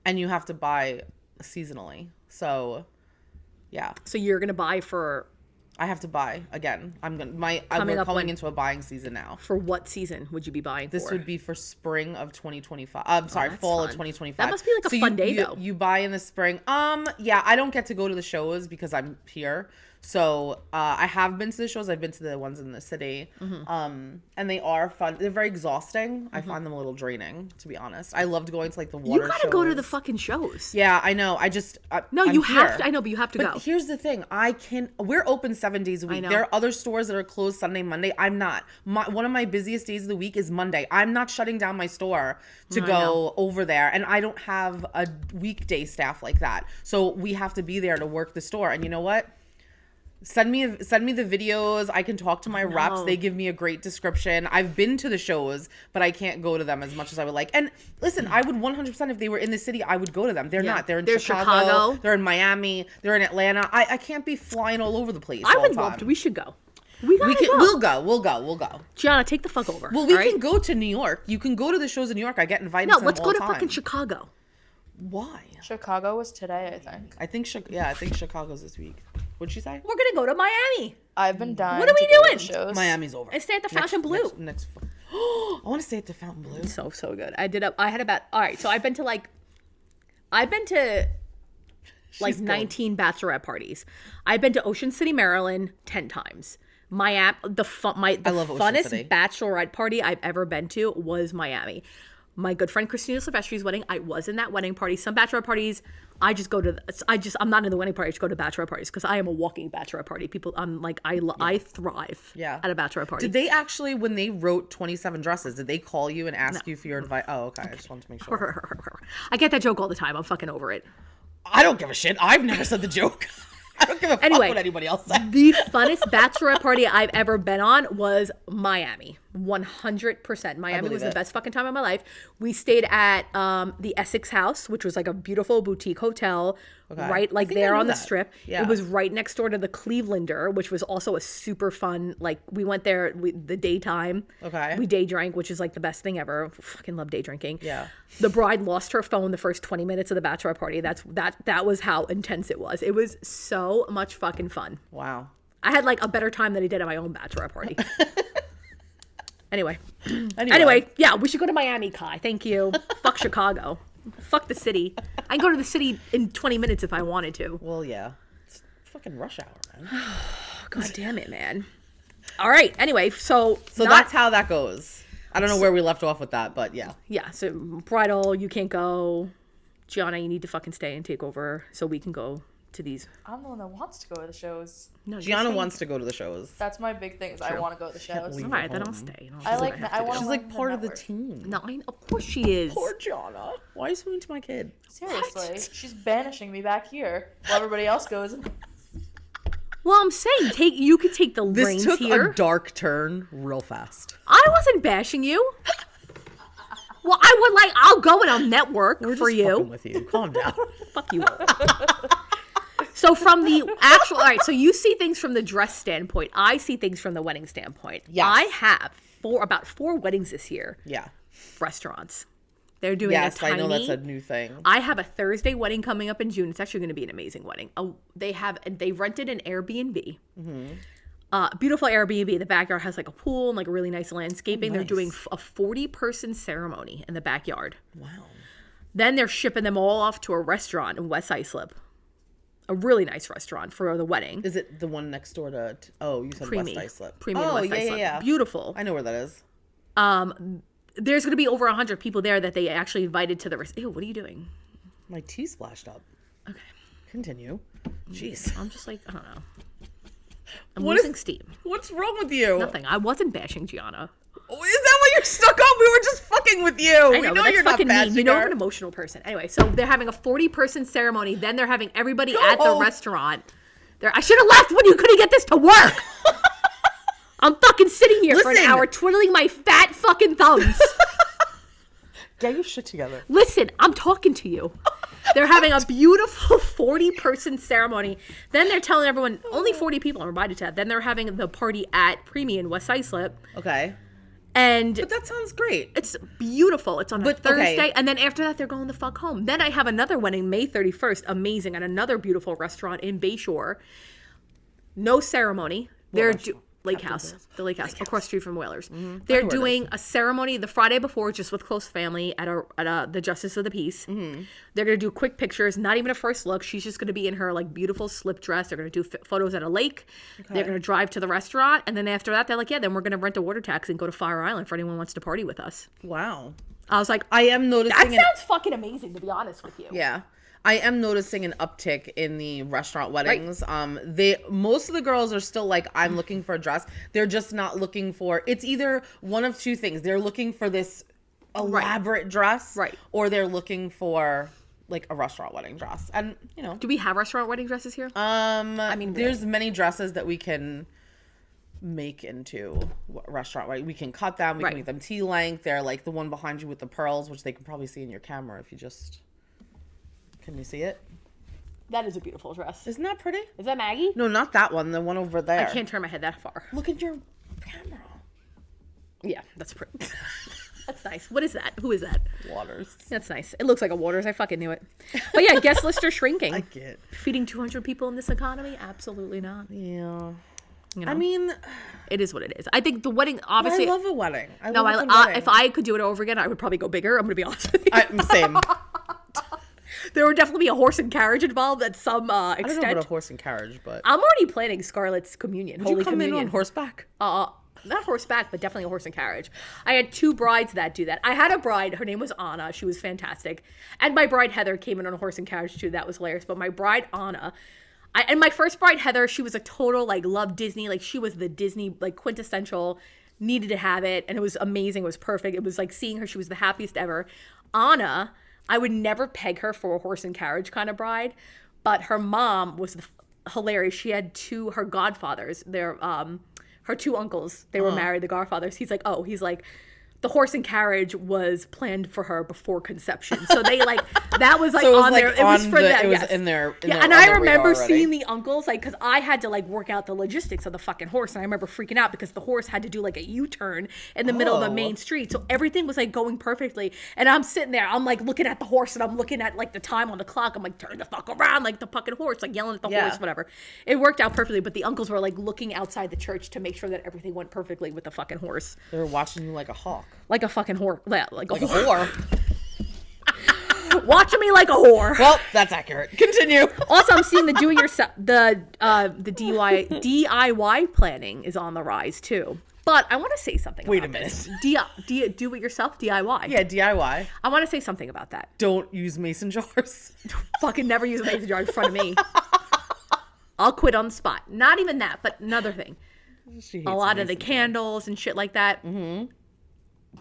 And you have to buy seasonally. So, yeah. So you're going to buy for... I have to buy again. We're going into a buying season now. For what season would you be buying This for? would be for spring of 2025. I'm sorry, fall fun. of 2025. That must be like a fun day though. You buy in the spring. Yeah, I don't get to go to the shows because I'm here. So I have been to the shows. I've been to the ones in the city. Mm-hmm. And they are fun. They're very exhausting. Mm-hmm. I find them a little draining, to be honest. I loved going to like the water shows. You gotta go to the fucking shows. Yeah, I know. have to. I know, but you have to go. Here's the thing. We're open 7 days a week. There are other stores that are closed Sunday, Monday. I'm not. One of my busiest days of the week is Monday. I'm not shutting down my store to go over there. And I don't have a weekday staff like that. So we have to be there to work the store. And you know what? Send me the videos. I can talk to my reps. They give me a great description. I've been to the shows, but I can't go to them as much as I would like. And listen, I would 100% if they were in the city, I would go to them. They're not. They're in Chicago. They're in Miami. They're in Atlanta. I can't be flying all over the place. I would love to. We should go. We'll go. We'll go. Gianna, take the fuck over. Well, we can go to New York. You can go to the shows in New York. I get invited. No, to them let's all go the to time. fucking Chicago. Why? Chicago was today, I think. I think Chicago's this week. What'd she say? We're gonna go to Miami. I've been dying. What are we to go to doing? Shows. Miami's over. And stay at the Fontainebleau. Next. I want to stay at the Fontainebleau. So good. I had about all right. So I've been to 19 bachelorette parties. I've been to Ocean City, Maryland 10 times. Miami, the love Ocean City. funnest bachelorette party I've ever been to was Miami. My good friend Christina Silvestri's wedding, I was in that wedding party. Some bachelorette parties, I'm not in the wedding party. I just go to bachelorette parties because I am a walking bachelorette party. People, I thrive at a bachelorette party. Did they actually, when they wrote 27 dresses, did they call you and ask you for your advice? Oh, okay. I just wanted to make sure. I get that joke all the time. I'm fucking over it. I don't give a shit. I've never said the joke. I don't give a fuck what anybody else said. The funnest bachelorette party I've ever been on was Miami. 100%. Miami was the best fucking time of my life. We stayed at the Essex House, which was like a beautiful boutique hotel, right like there on the strip. Yeah. It was right next door to the Clevelander, which was also a super fun, like we went there the daytime. Okay. We day drank, which is like the best thing ever. Fucking love day drinking. Yeah. The bride lost her phone the first 20 minutes of the bachelorette party. That was how intense it was. It was so much fucking fun. Wow. I had like a better time than I did at my own bachelorette party. Anyway, yeah, we should go to Miami, Kai. Thank you. Fuck Chicago. Fuck the city. I can go to the city in 20 minutes if I wanted to. Well, yeah. It's fucking rush hour, man. God damn it, man. All right. Anyway, so that's how that goes. I don't know where we left off with that, but yeah. Yeah. So bridal, you can't go. Gianna, you need to fucking stay and take over so we can go to these. I'm the one that wants to go to the shows. No, Gianna wants to go to the shows. That's my big thing. Is I want to go to the shows. leave All right, then I'll stay. I want. She's like part of the team. No, of course she is. Poor Gianna. Why are you so mean to my kid? Seriously, she's banishing me back here while everybody else goes. Well, I'm saying you could take the reins This took here. a dark turn real fast. I wasn't bashing you. Well, I'll go and I'll network We're for just you. fucking with you. Calm down. Fuck you. So from the actual, all right, so you see things from the dress standpoint. I see things from the wedding standpoint. Yes. I have about four weddings this year. Yeah. Restaurants. They're doing a tiny. I know that's a new thing. I have a Thursday wedding coming up in June. It's actually going to be an amazing wedding. They rented an Airbnb. Mm-hmm. Beautiful Airbnb. The backyard has like a pool and like a really nice landscaping. Oh, nice. They're doing a 40-person ceremony in the backyard. Wow. Then they're shipping them all off to a restaurant in West Islip. A really nice restaurant for the wedding. Is it the one next door to? Oh, you said Preemie. West Islip. Preemie West Islip. Yeah. Beautiful. I know where that is. There's going to be over 100 people there that they actually invited to the. Ew, what are you doing? My tea splashed up. Okay. Continue. Jeez. I'm just like, I don't know. I'm losing steam. What's wrong with you? Nothing. I wasn't bashing Gianna. Oh, is that what you're stuck on? We were just fucking with you. I know, we know that's you're not fucking bashing mean. You know her. I'm an emotional person. Anyway, so they're having a 40-person ceremony. Then they're having everybody at the restaurant. I should have left when you couldn't get this to work. I'm fucking sitting here for an hour twiddling my fat fucking thumbs. Get your shit together. Listen, I'm talking to you. They're having a beautiful 40-person ceremony. Then they're telling everyone only 40 people are invited to that. Then they're having the party at Preemie in West Islip. Okay. But that sounds great. It's beautiful. It's on a Thursday. And then after that, they're going the fuck home. Then I have another wedding May 31st. Amazing. At another beautiful restaurant in Bayshore. No ceremony. They're Lake House. The Lake House. Across the street from Whalers. Mm-hmm. They're doing a ceremony the Friday before just with close family at the Justice of the Peace. Mm-hmm. They're going to do quick pictures. Not even a first look. She's just going to be in her like beautiful slip dress. They're going to do photos at a lake. Okay. They're going to drive to the restaurant. And then after that, they're like, yeah, then we're going to rent a water taxi and go to Fire Island for anyone who wants to party with us. Wow. I was like, I am noticing. That sounds fucking amazing, to be honest with you. Yeah. I am noticing an uptick in the restaurant weddings. Right. Most of the girls are still like, I'm looking for a dress. They're just not looking for, it's either one of two things. They're looking for this elaborate dress. Right. Or they're looking for like a restaurant wedding dress. And, you know. Do we have restaurant wedding dresses here? I mean, there's many dresses that we can make into restaurant, right? We can cut them. We can make them T length. They're like the one behind you with the pearls, which they can probably see in your camera if you just... Can you see it? That is a beautiful dress. Isn't that pretty? Is that Maggie? No, not that one. The one over there. I can't turn my head that far. Look at your camera. Yeah, that's pretty. That's nice. What is that? Who is that? Waters. That's nice. It looks like a Waters. I fucking knew it. But yeah, guest list are shrinking. I get. Feeding 200 people in this economy? Absolutely not. Yeah. You know, I mean, it is what it is. I think the wedding, obviously. I love a wedding. If I could do it over again, I would probably go bigger. I'm going to be honest with you. Same. There would definitely be a horse and carriage involved at some I don't know extent. about a horse and carriage, but I'm already planning Scarlett's communion. would Holy you come communion. in on horseback? Not horseback, but definitely a horse and carriage. I had 2 brides that do that. I had a bride. Her name was Anna. She was fantastic. And my bride, Heather, came in on a horse and carriage, too. That was hilarious. But my bride, Anna, and my first bride, Heather, she was a total, like, loved Disney. Like, she was the Disney, like, quintessential, needed to have it. And it was amazing. It was perfect. It was like seeing her. She was the happiest ever. Anna, I would never peg her for a horse and carriage kind of bride. But her mom was hilarious. She had her godfathers. Her 2 uncles, they were married, the godfathers. He's like, the horse and carriage was planned for her before conception. So they like, that was like on there. It was for them. It was in their and I remember seeing the uncles, like, because I had to like work out the logistics of the fucking horse. And I remember freaking out because the horse had to do like a U-turn in the middle of the main street. So everything was like going perfectly. And I'm sitting there, I'm like looking at the horse and I'm looking at like the time on the clock. I'm like, turn the fuck around, like the fucking horse, like yelling at the horse, whatever. It worked out perfectly. But the uncles were like looking outside the church to make sure that everything went perfectly with the fucking horse. They were watching you like a hawk. Like a fucking whore. Like a whore. Watching me like a whore. Well, that's accurate. Continue. Also, I'm seeing the do-it-yourself, the DIY planning is on the rise too. But I want to say something. Wait a about minute. this. Do it yourself, DIY. Yeah, DIY. I want to say something about that. Don't use mason jars. Fucking never use a mason jar in front of me. I'll quit on the spot. Not even that, but another thing. A lot of the candles and shit like that. Mm-hmm.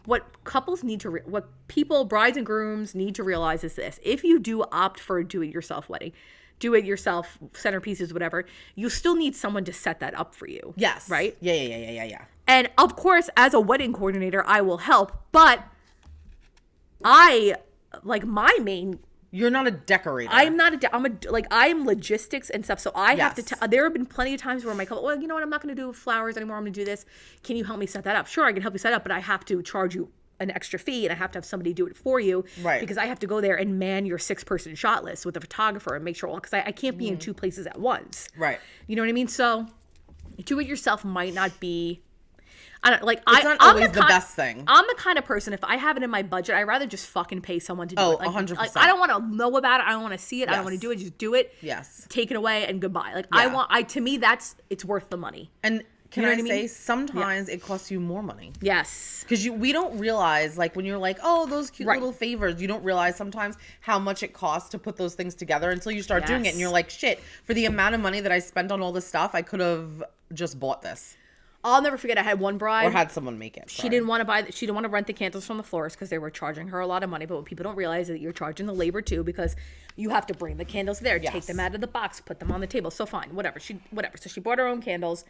What couples need to, what people, brides and grooms need to realize is this. If you do opt for a do-it-yourself wedding, do-it-yourself centerpieces, whatever, you still need someone to set that up for you. Yes. Right? Yeah. And of course, as a wedding coordinator, I will help, but my main... You're not a decorator. I'm logistics and stuff. So I have to, there have been plenty of times where my couple, well, you know what? I'm not going to do flowers anymore. I'm going to do this. Can you help me set that up? Sure, I can help you set up, but I have to charge you an extra fee and I have to have somebody do it for you. Right. Because I have to go there and man your 6-person shot list with a photographer and make sure, because I can't be in 2 places at once. Right. You know what I mean? So do it yourself might not be, I don't like. It's not always the best thing. I'm the kind of person, if I have it in my budget, I'd rather just fucking pay someone to do it. 100%. Like, I don't want to know about it. I don't want to see it. I don't want to do it. Just do it. Yes. Take it away and goodbye. Like to me, it's worth the money. And can You know I what I say mean? sometimes it costs you more money. Yes. Because we don't realize, like, when you're like, oh, those cute little favors, you don't realize sometimes how much it costs to put those things together until you start doing it. And you're like, shit, for the amount of money that I spent on all this stuff, I could have just bought this. I'll never forget. I had one bride. Or had someone make it. She didn't want to she didn't want to rent the candles from the florist because they were charging her a lot of money. But what people don't realize is that you're charging the labor too, because you have to bring the candles there, take them out of the box, put them on the table. So fine, whatever. So she bought her own candles.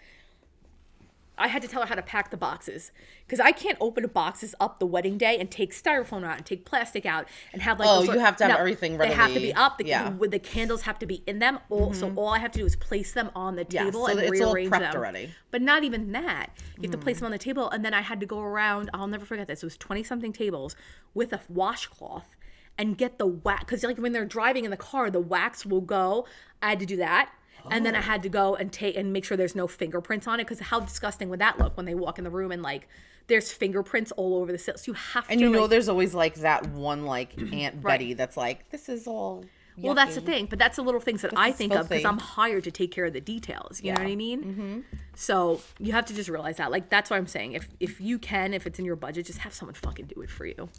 I had to tell her how to pack the boxes because I can't open boxes up the wedding day and take styrofoam out and take plastic out and have like. You have to have everything ready. They have to be up. The candles have to be in them. So all I have to do is place them on the table and rearrange them. Already. But not even that. You have to place them on the table, and then I had to go around. I'll never forget this. It was 20-something tables with a washcloth and get the wax, because like when they're driving in the car, the wax will go. I had to do that. And then I had to go and make sure there's no fingerprints on it, because how disgusting would that look when they walk in the room and like there's fingerprints all over the seal. So you have to. And you know, there's always like that one like Aunt Betty that's like, this is all. Yucky. Well, that's the thing, but that's the little things that I think of because I'm hired to take care of the details. You know what I mean? Mm-hmm. So you have to just realize that. Like that's why I'm saying if you can, if it's in your budget, just have someone fucking do it for you.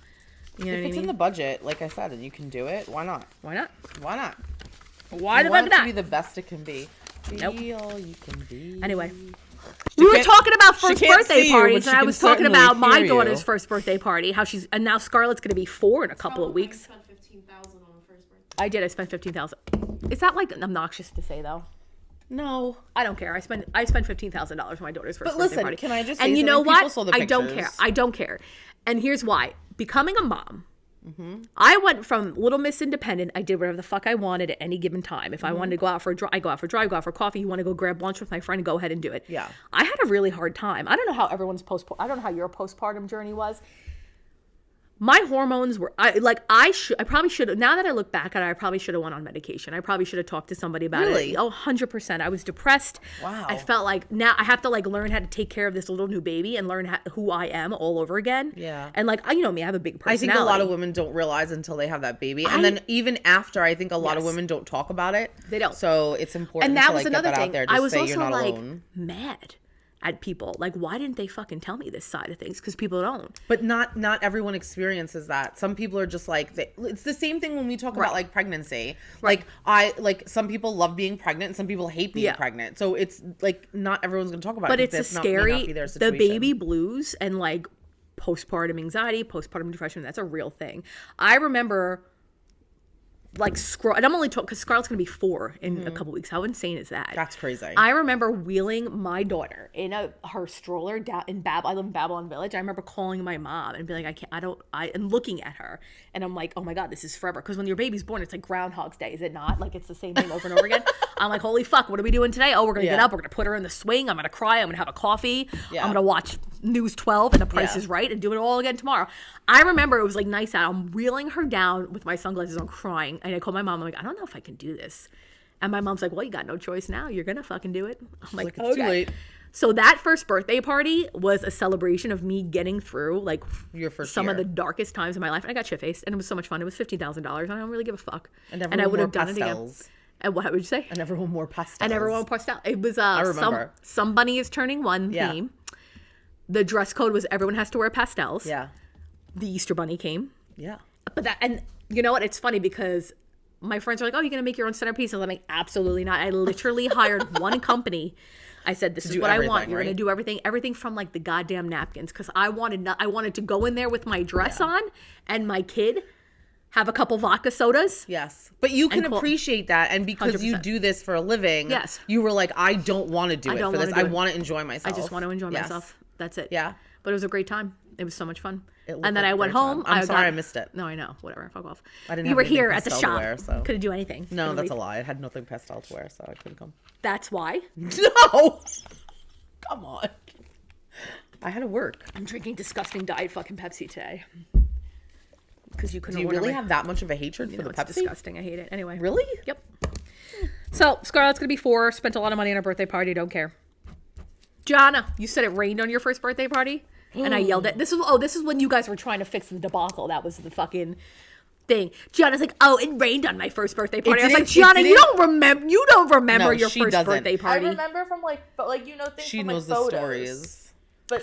You know if it's in the budget, like I said, and you can do it, why not? Why not? Why not? Why the fuck fuck not? not? Be the best it can be. Nope. Be all you can be. Anyway, we were talking about first birthday parties, and I was talking about my hear daughter's you. first birthday party. How and now Scarlett's going to be 4 in a couple of weeks. I spent $15,000 on the first birthday. I did. I spent $15,000. Is that like obnoxious to say though? No, I don't care. I spent $15,000 on my daughter's first birthday listen, party. can I just say and you something? know People what? saw the I don't care. pictures. I don't care. And here's why. Becoming a mom. Mm-hmm. I went from Little Miss Independent. I did whatever the fuck I wanted at any given time. If I wanted to go out for a drive, I go out for a drive, go out for coffee. You want to go grab lunch with my friend, go ahead and do it. Yeah. I had a really hard time. I don't know how everyone's I don't know how your postpartum journey was. My hormones were I probably should, now that I look back at it, I probably should have went on medication. I probably should have talked to somebody about Really? it. Oh, 100%. I was depressed. Wow. I felt like now I have to like learn how to take care of this little new baby and learn who I am all over again. Yeah. And like, you know me, I have a big I personality. think a lot of women don't realize until they have that baby. And then even after, I think a lot of women don't talk about it. They don't. So it's important And that to was like another get that thing. out there. Just I was say also you're not like alone. mad at people. Like, why didn't they fucking tell me this side of things? Because people don't. But not everyone experiences that. Some people are just like, it's the same thing when we talk about like pregnancy. Right. Like some people love being pregnant and some people hate being pregnant. So it's like not everyone's going to talk about But it. it's a May not scary, be their the situation. baby blues and like postpartum anxiety, postpartum depression. That's a real thing. I remember like and I'm only talking because Scarlett's gonna be 4 in a couple weeks. How insane is that? That's crazy. I remember wheeling my daughter in her stroller down in I live in Babylon Village. I remember calling my mom and being like, and looking at her, and I'm like, oh my god, this is forever. Because when your baby's born, it's like Groundhog's Day, is it not? Like it's the same thing over and over again. I'm like, holy fuck, what are we doing today? Oh, we're gonna get up, we're gonna put her in the swing. I'm gonna cry. I'm gonna have a coffee. I'm gonna watch News 12 and The Price is Right and do it all again tomorrow. I remember it was like nice out. I'm wheeling her down with my sunglasses on, crying, and I called my mom. I'm like, I don't know if I can do this. And my mom's like, well, you got no choice now. You're going to fucking do it. I'm like, it's too late. So that first birthday party was a celebration of me getting through like Your first some year. of the darkest times of my life. And I got shit-faced and it was so much fun. It was $15,000 and I don't really give a fuck. And I would have done pastels. it again. And what would you say? And everyone wore pastels. And everyone pastel. It was remember. some bunny is turning one theme. The dress code was everyone has to wear pastels. Yeah. The Easter bunny came. Yeah. But and you know what? It's funny because my friends are like, oh, you're going to make your own centerpiece. And I'm like, absolutely not. I literally hired one company. I said, this is what I want. You're going to do everything from like the goddamn napkins. Because I wanted to go in there with my dress on and my kid have a couple vodka sodas. Yes. But you can appreciate that. And because you 100%. do this for a living, you were like, I don't want to do it for this. I want to enjoy myself. I just want to enjoy myself. That's it. Yeah. But it was a great time. It was so much fun. looked And then like I a went great home. time. I'm sorry I missed it. No, I know. Whatever. Fuck off. I didn't You have were anything here at the pastel to shop. wear, so. Couldn't do anything. No, Couldn't that's a leave. lie. I had nothing pastel to wear, so I couldn't come. That's why. No! Come on. I had to work. I'm drinking disgusting diet fucking Pepsi today. Because you couldn't Do you order really my- have that much of a hatred for No, the it's Pepsi? disgusting. I hate it. Anyway. Really? Yep. So, Scarlett's going to be 4. Spent a lot of money on her birthday party. Don't care. Gianna, you said it rained on your first birthday party? And I yelled at... This is when you guys were trying to fix the debacle. That was the fucking thing. Gianna's like, oh, it rained on my first birthday party. I was like, Gianna, you don't remember No, your she first doesn't. birthday I party. remember from like, but like you know things She from knows like the photos. stories.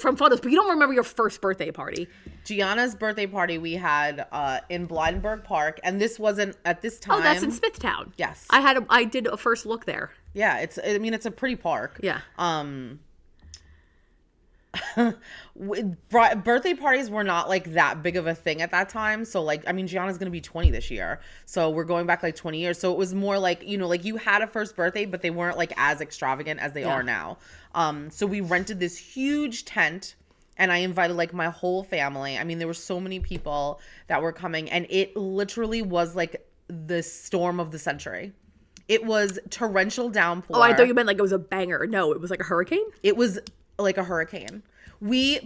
From photos, but you don't remember your first birthday party. Gianna's birthday party we had in Blydenburg Park, and this wasn't at this time. Oh, that's in Smithtown. Yes. I did a first look there. Yeah, it's a pretty park. Yeah. Birthday parties were not like that big of a thing at that time. So like, I mean, Gianna's gonna be 20 this year, so we're going back like 20 years. So it was more like, you know, like you had a first birthday, but they weren't like as extravagant as they are now. So we rented this huge tent, and I invited like my whole family. I mean, there were so many people that were coming, and it literally was like the storm of the century. It was torrential downpour. Oh, I thought you meant like it was a banger. No, it was like a hurricane. It was like a hurricane.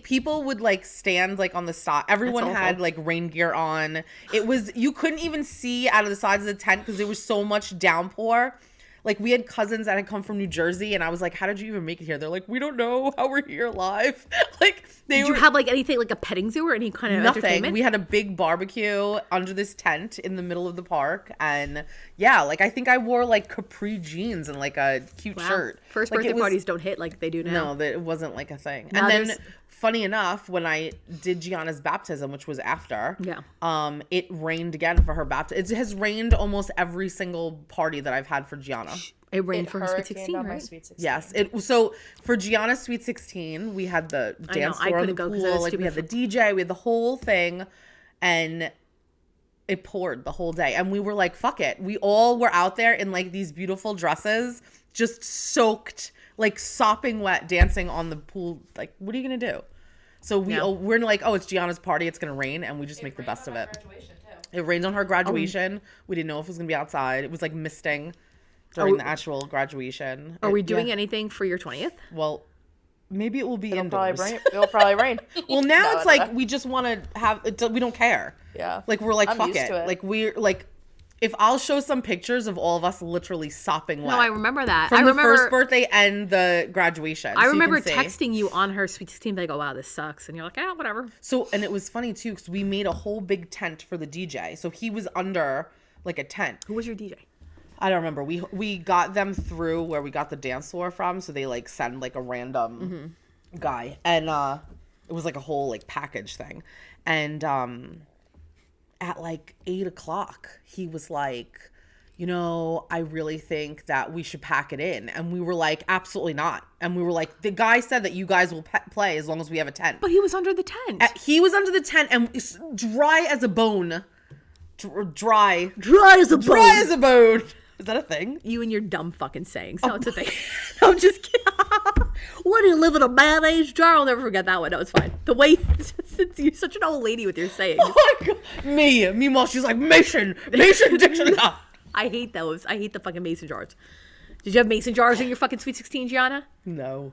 People would like stand like on the side. Everyone had like rain gear on. It was, you couldn't even see out of the sides of the tent because there was so much downpour. Like we had cousins that had come from New Jersey, and I was like, how did you even make it here? They're like, we don't know how we're here live. Like Did you have like anything like a petting zoo or any kind of nothing. entertainment? We had a big barbecue under this tent in the middle of the park, and yeah, like I think I wore like capri jeans and like a cute shirt. First Like, birthday it was- parties don't hit like they do now. No, it wasn't like a thing. Now And then, there's- funny enough, when I did Gianna's baptism, which was after, Yeah. it rained again for her baptism. It has rained almost every single party that I've had for Gianna. It rained It for her Sweet hurricaned 16, on my right? Sweet 16. Yes. So for Gianna's Sweet 16, we had the dance I floor on the couldn't go 'cause I was pool. Like we stupid had the DJ, we had the whole thing, and it poured the whole day. And we were like, fuck it. We all were out there in like these beautiful dresses, just soaked, like sopping wet, dancing on the pool. Like, what are you gonna do? So we're like, oh, it's Gianna's party. It's gonna rain, and we just make the best of it. It rained on her graduation. We didn't know if it was gonna be outside. It was like misting during the actual graduation. Are we doing anything for your 20th? Well, Maybe it will be It'll indoors. probably rain. It'll probably rain. Well, now No, it's no, like no. we just want to have it. We don't care. Yeah. Like we're like I'm fuck used it. to it. Like we're like, if I'll show some pictures of all of us literally sopping wet. No, I remember that. From I the remember first birthday and the graduation. I so you remember can see. texting you on her Sweet 16, like, oh, wow, this sucks. And you're like, yeah, whatever. So, and it was funny too, because we made a whole big tent for the DJ. So he was under like a tent. Who was your DJ? I don't remember. We got them through where we got the dance floor from. So they like send like a random guy. And it was like a whole like package thing. And at like 8:00, he was like, you know, I really think that we should pack it in. And we were like, absolutely not. And we were like, the guy said that you guys will play as long as we have a tent. But he was under the tent. He was under the tent and dry as a bone. Dry Dry as a Dry as a bone. Is that a thing? You and your dumb fucking sayings. No, it's a thing. No, I'm just kidding. What, do you live in a mayonnaise jar? I'll never forget that one. No, it's fine. The way, you're such an old lady with your sayings. Oh my God. Me. Meanwhile, she's like, Mason Dixon. I hate those. I hate the fucking mason jars. Did you have mason jars in your fucking Sweet 16, Gianna? No.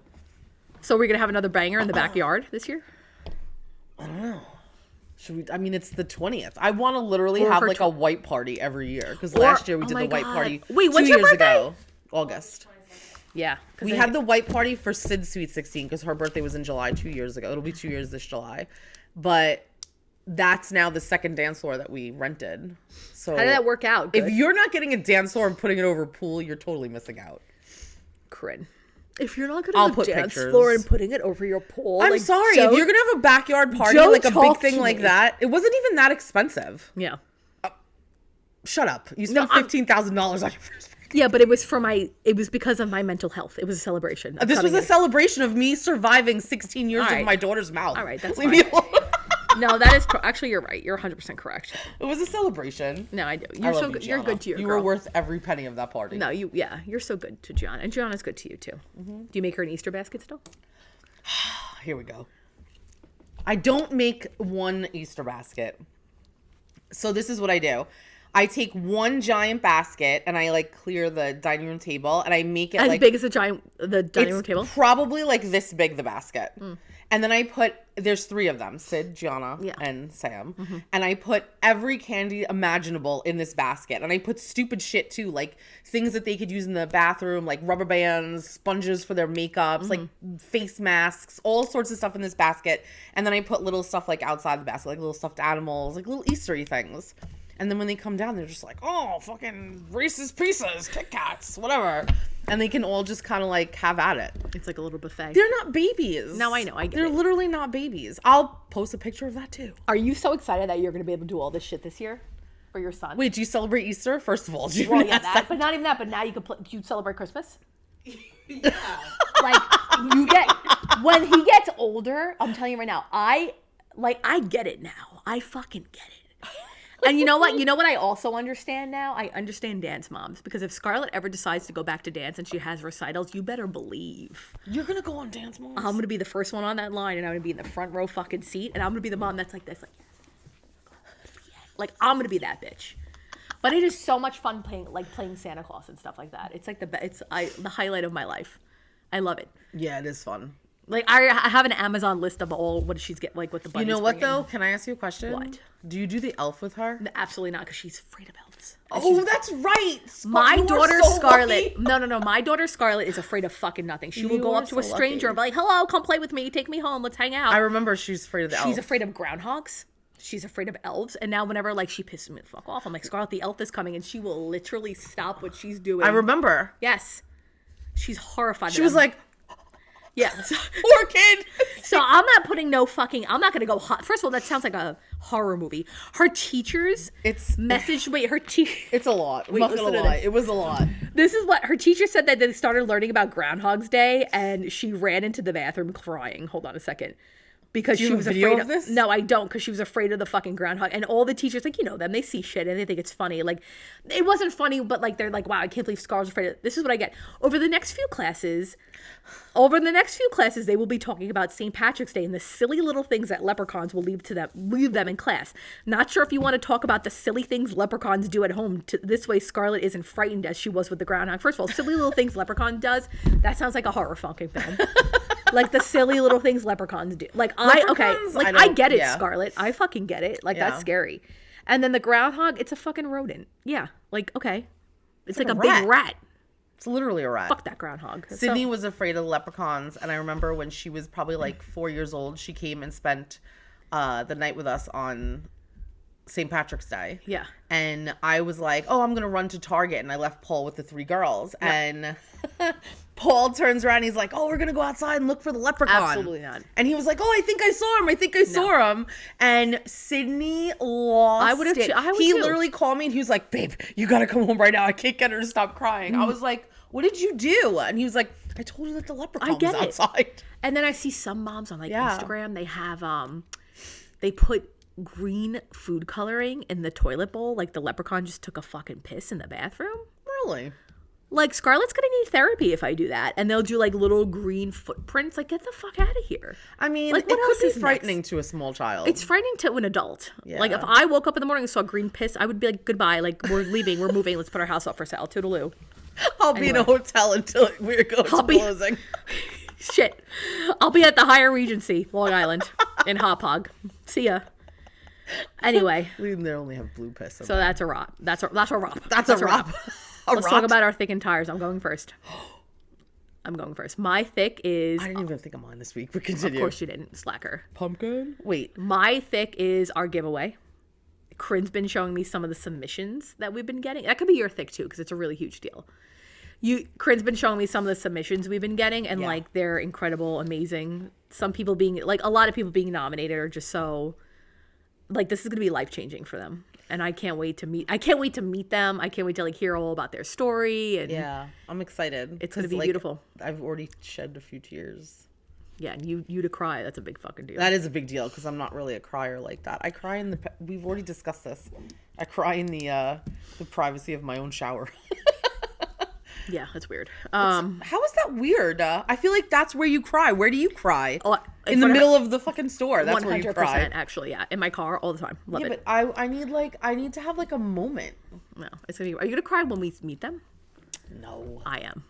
So we're going to have another banger in the backyard this year? I don't know. Should we? I mean, it's the 20th. I want to literally Or have her like a white party every year. Because last year we did oh the my white God. party Wait, 2 when's your years birthday? ago. August. Yeah. We had the white party for Sid's Sweet 16 because her birthday was in July 2 years ago. It'll be 2 years this July. But that's now the second dance floor that we rented. So How did that work out? If Good. you're not getting a dance floor and putting it over a pool, you're totally missing out. Corinne. If you're not I'll going to put dance pictures. floor and putting it over your pole, I'm like, sorry. Joe- If you're going to have a backyard party, Joe, like a big talk thing to like me. that, it wasn't even that expensive. Yeah. Shut up. You spent I'm- $15,000 on your first birthday. Yeah, but it was because of my mental health. It was a celebration. of This was coming a in. celebration of me surviving 16 years All of right. my daughter's mouth. All right, that's Leave me fine. alone. No, that is actually you're right. You're 100% correct. It was a celebration. No, I do. I You're love so you, good. You're Gianna. good to your You girl. were worth every penny of that party. No, you're so good to Gianna, and Gianna's good to you too. Do you make her an Easter basket still? Here we go. I don't make one Easter basket. So this is what I do. I take one giant basket and I like clear the dining room table and I make it As like big as the dining room it's table. probably like this big, the basket. And then I put, there's 3 of them, Sid, Gianna, Yeah. and Sam. And I put every candy imaginable in this basket. And I put stupid shit too, like things that they could use in the bathroom, like rubber bands, sponges for their makeups, like face masks, all sorts of stuff in this basket. And then I put little stuff like outside the basket, like little stuffed animals, like little Easter-y things. And then when they come down, they're just like, oh, fucking Reese's Pieces, Kit Kats, whatever. And they can all just kind of like have at it. It's like a little buffet. They're not babies. No, I know, I get They're it. literally not babies. I'll post a picture of that too. Are you so excited that you're going to be able to do all this shit this year for your son? Wait, do you celebrate Easter? First of all, do you well, even yeah, ask that, but not even that. But now you can. Do you celebrate Christmas? Yeah. Like you get when he gets older. I'm telling you right now. I get it now. I fucking get it. And you know what? You know what I also understand now? I understand dance moms. Because if Scarlett ever decides to go back to dance and she has recitals, you better believe You're gonna go on Dance Moms? I'm going to be the first one on that line and I'm going to be in the front row fucking seat and I'm going to be the mom that's like this. Like I'm going to be that bitch. But it is so much fun playing Santa Claus and stuff like that. It's like the highlight of my life. I love it. Yeah, it is fun. Like I have an Amazon list of all what she's get like what the You bunny's know what bringing. though? Can I ask you a question? What? Do you do the elf with her? Absolutely not, because she's afraid of elves. Oh, that's right. My You are daughter so Scarlett. lucky. No. My daughter Scarlett is afraid of fucking nothing. She will You go are up to so a stranger lucky. and be like, "Hello, come play with me. Take me home. Let's hang out." I remember she's afraid of the elf. She's afraid of groundhogs. She's afraid of elves. And now whenever like she pisses me the fuck off, I'm like, "Scarlett, the elf is coming," and she will literally stop what she's doing. I remember. Yes. She's horrified. She was like, "Yeah." poor kid. So I'm not putting no fucking. I'm not gonna go hot. First of all, that sounds like a horror movie. Her teachers messaged. Wait, It's a lot. I'm Wait, not listen gonna to lie. this. It was a lot. This is what her teacher said, that they started learning about Groundhog's Day, and she ran into the bathroom crying. Hold on a second. Because Do you she have was a video afraid of this? No, I don't, because she was afraid of the fucking groundhog. And all the teachers, like, you know them, they see shit and they think it's funny. Like, it wasn't funny, but like they're like, wow, I can't believe Scar's afraid of it. This is what I get. Over the next few classes, they will be talking about St. Patrick's Day and the silly little things that leprechauns will leave them in class. Not sure if you want to talk about the silly things leprechauns do at home. This way Scarlett isn't frightened as she was with the groundhog. First of all, silly little things leprechaun does, that sounds like a horror fucking film. Like the silly little things leprechauns do. Like Leprechauns? I get it, yeah. Scarlett. I fucking get it. Like Yeah. that's scary. And then the groundhog, it's a fucking rodent. Yeah. Like, okay. It's like a rat. big rat. It's literally a rat. Fuck that groundhog. Sydney was afraid of leprechauns, and I remember when she was probably like 4 years old, she came and spent the night with us on St. Patrick's Day. Yeah. And I was like, oh, I'm going to run to Target. And I left Paul with the 3 girls. Yeah. And Paul turns around and he's like, oh, we're going to go outside and look for the leprechaun. Absolutely not. And he was like, oh, I think I saw him. I think I saw him. And Sydney lost I would have. it. He literally called me and he was like, babe, you got to come home right now. I can't get her to stop crying. I was like, what did you do? And he was like, I told her that the leprechaun was outside. And then I see some moms on like Yeah. Instagram. They have they put green food coloring in the toilet bowl. Like the leprechaun just took a fucking piss in the bathroom. Really? Like Scarlett's gonna need therapy if I do that. And they'll do like little green footprints. Like get the fuck out of here. I mean, Like, it what else could is be next? frightening to a small child. It's frightening to an adult. Like if Yeah. I woke up in the morning and saw green piss, I would be like, goodbye. Like we're leaving. We're moving. Let's put our house up for sale. Toodaloo. I'll be in a hotel until we're going to closing. Shit. I'll be at the Higher Regency, Long Island, in Hop Hog. See ya. Anyway, We only have blue piss. so that's a wrap. That's a wrap. That's a wrap. Let's talk about our thick and tires. I'm going first. My thick is. I didn't even think of mine this week, but continue. Of course you didn't, slacker. Pumpkin? Wait. My thick is our giveaway. Corinne's been showing me some of the submissions that we've been getting. That could be your thick too, because it's a really huge deal. Corinne's been showing me some of the submissions we've been getting, and like they're incredible, amazing. Some people being like a lot of people being nominated are just so like this is gonna be life changing for them, and I can't wait to meet them. I can't wait to like hear all about their story. And Yeah, I'm excited. It's gonna 'cause, be like, beautiful. I've already shed a few tears. yeah, and you to cry, that's a big fucking deal. That is a big deal because I'm not really a crier like that. I cry in we've already discussed this. I cry in the privacy of my own shower. Yeah, that's weird. How is that weird? I feel like that's where you cry. Where do you cry? Oh, in the middle of the fucking store. That's where you cry. actually, yeah, in my car all the time. Love Yeah, it. but I need to have like a moment. No, it's gonna be. Are you gonna cry when we meet them? No. I am.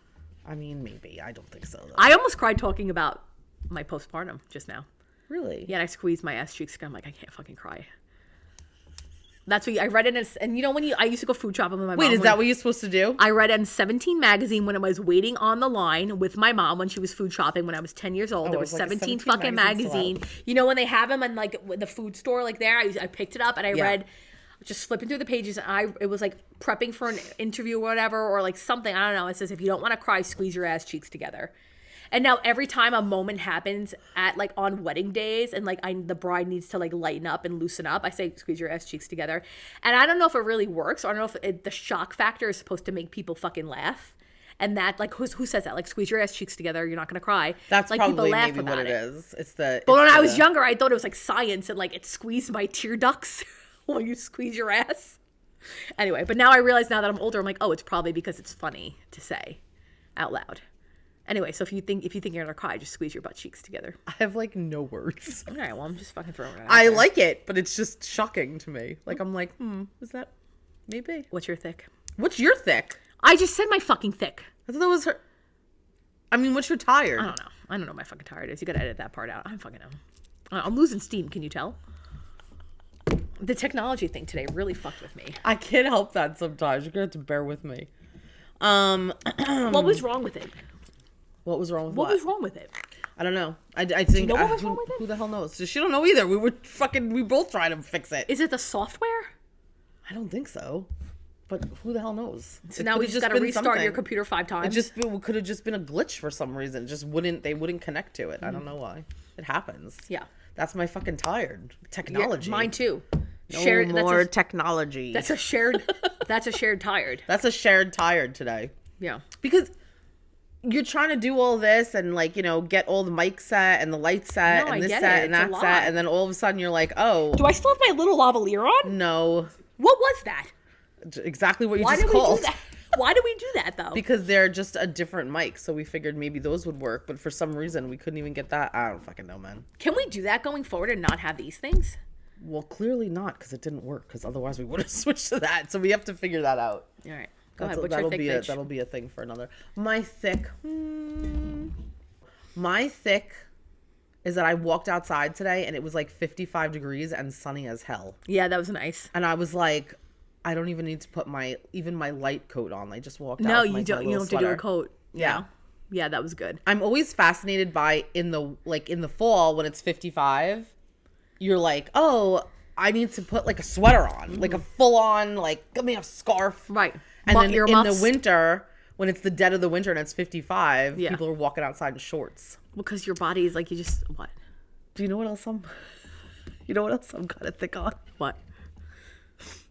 I mean, maybe. I don't think so, though. I almost cried talking about my postpartum just now. Really? Yeah, and I squeezed my ass cheeks. I'm like, I can't fucking cry. That's what I read it in, and you know when I used to go food shopping with my mom. Wait, is that what you're supposed to do? I read it in 17 magazine when I was waiting on the line with my mom when she was food shopping when I was 10 years old. There was it was like a 17 17 fucking magazine still magazine. You know when they have them in like the food store like there, I picked it up and I read, just flipping through the pages, and it was like prepping for an interview or whatever, or like something, I don't know. It says if you don't want to cry, squeeze your ass cheeks together. And now every time a moment happens at like on wedding days and like the bride needs to like lighten up and loosen up, I say squeeze your ass cheeks together. And I don't know if it really works. Or I don't know if the shock factor is supposed to make people fucking laugh. And that like who says that? Like squeeze your ass cheeks together, you're not gonna cry. That's like, probably people laugh maybe about what it is. But when I was younger, I thought it was like science and like it squeezed my tear ducts when you squeeze your ass. Anyway, but now I realize now that I'm older, I'm like, oh, it's probably because it's funny to say out loud. Anyway, so if you think you're gonna cry, just squeeze your butt cheeks together. I have like no words. All right, well, I'm just fucking throwing it out I there. like it, but it's just shocking to me. Like I'm like, is that maybe? What's your thick? What's your thick? I just said my fucking thick. I thought that was her. I mean, what's your tired? I don't know. I don't know my fucking tired is. You gotta edit that part out. I'm losing steam. Can you tell? The technology thing today really fucked with me. I can't help that sometimes. You're gonna have to bear with me. What was wrong with it? What was wrong with What was wrong with it? I don't know. I think know what was wrong with it? who the hell knows? She don't know either. We both tried to fix it. Is it the software? I don't think so. But who the hell knows? So now we just gotta restart your computer 5 times. It could have just been a glitch for some reason. They wouldn't connect to it. I don't know why. It happens. Yeah. That's my fucking tired. Technology. Mine too. No more technology. That's a shared. That's a shared tired. That's a shared tired today. Yeah. Because you're trying to do all this and like, get all the mic set and the light set No, and I this get set it. and It's a that lot. set. And then all of a sudden you're like, oh, Do I still have my little lavalier on? no. What was that? Exactly what you Why just did we called. do that? Why did we do that though? Because they're just a different mic. So we figured maybe those would work. But for some reason, we couldn't even get that. I don't fucking know, man. Can we do that going forward and not have these things? Well, clearly not because it didn't work. Because otherwise we would have switched to that. So we have to figure that out. All right. Go ahead. What's your thick bitch? That'll be a thing for another. My thick. My thick is that I walked outside today and it was like 55 degrees and sunny as hell. Yeah, that was nice. And I was like, I don't even need to put my light coat on. I just walked out. No, with you don't. You don't have to do a coat. Yeah. Yeah, that was good. I'm always fascinated by in the fall when it's 55, you're like, oh, I need to put like a sweater on, like a full on, like, give me a scarf. Right. And then in earmuffs. the winter, when it's the dead of the winter and it's 55, Yeah. people are walking outside in shorts. Because your body is like, you just, what? Do you know what else I'm kind of thick on? What?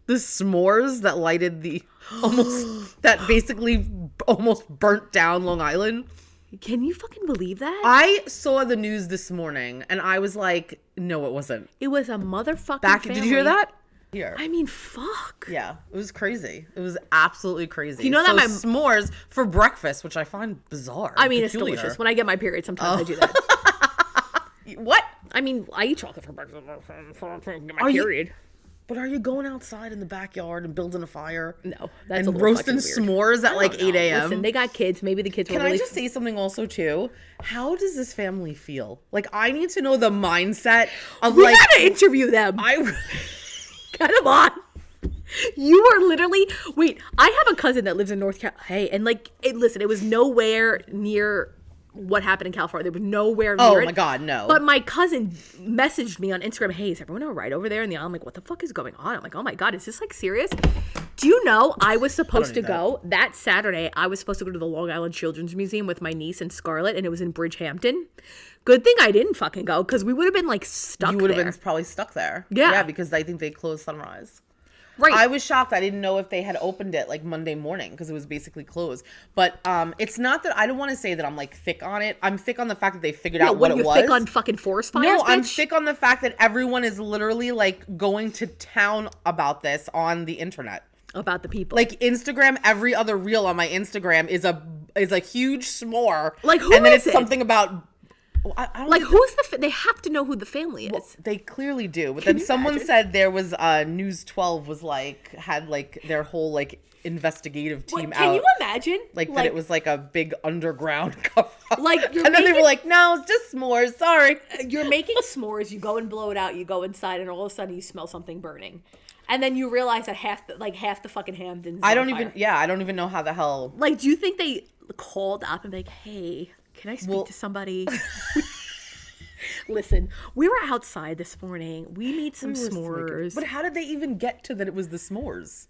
The s'mores that lighted that basically almost burnt down Long Island. Can you fucking believe that? I saw the news this morning and I was like, no, it wasn't. It was a motherfucking Did you hear that? Here. I mean, fuck. Yeah, it was crazy. It was absolutely crazy. You know that so s'mores for breakfast, which I find bizarre. I mean, peculiar. it's delicious. When I get my period, sometimes I do that. What? I mean, I eat chocolate for breakfast for get my Are you- period. But are you going outside in the backyard and building a fire? No, that's And roasting s'mores at like 8 a.m.? Listen, they got kids. Maybe the kids were Can really... I just say something also too? How does this family feel? Like, I need to know the mindset of We like gotta interview them. Get them on. You are literally... Wait, I have a cousin that lives in North Carolina. Hey, and like, listen, it was nowhere near what happened in California. There was nowhere near Oh it. my God, no. But my cousin messaged me on Instagram, hey, is everyone all right over there in the island? I'm like, what the fuck is going on? I'm like, oh my God, is this like serious? Do you know I was supposed to go that Saturday? I was supposed to go to the Long Island Children's Museum with my niece and Scarlett, and it was in Bridgehampton. Good thing I didn't fucking go, because we would have been like stuck. You would have there. been probably stuck there. Yeah. Yeah, because I think they closed sunrise. Right. I was shocked. I didn't know if they had opened it like Monday morning because it was basically closed. But it's not that I don't want to say that I'm like thick on it. I'm thick on the fact that they figured out what it you're was. thick on fucking forest fires, No, I'm bitch? thick on the fact that everyone is literally like going to town about this on the internet. About the people. Like Instagram, every other reel on my Instagram is a huge s'more. Like, who and then is it's it? something about. I don't like, think- who's the... They have to know who the family is. Well, they clearly do, but then someone said there was News 12 was like had like their whole like investigative team Can out. you imagine? Like that it was like a big underground cover. Like, you're and then they were making- like, no, it's just s'mores. Sorry. You're making s'mores, you go and blow it out, you go inside, and all of a sudden you smell something burning. And then you realize that half the fucking Hamptons. I don't even know how the hell. Like, do you think they called up and be like, hey, can I speak to somebody? Listen, we were outside this morning. We made some s'mores. But how did they even get to that it was the s'mores?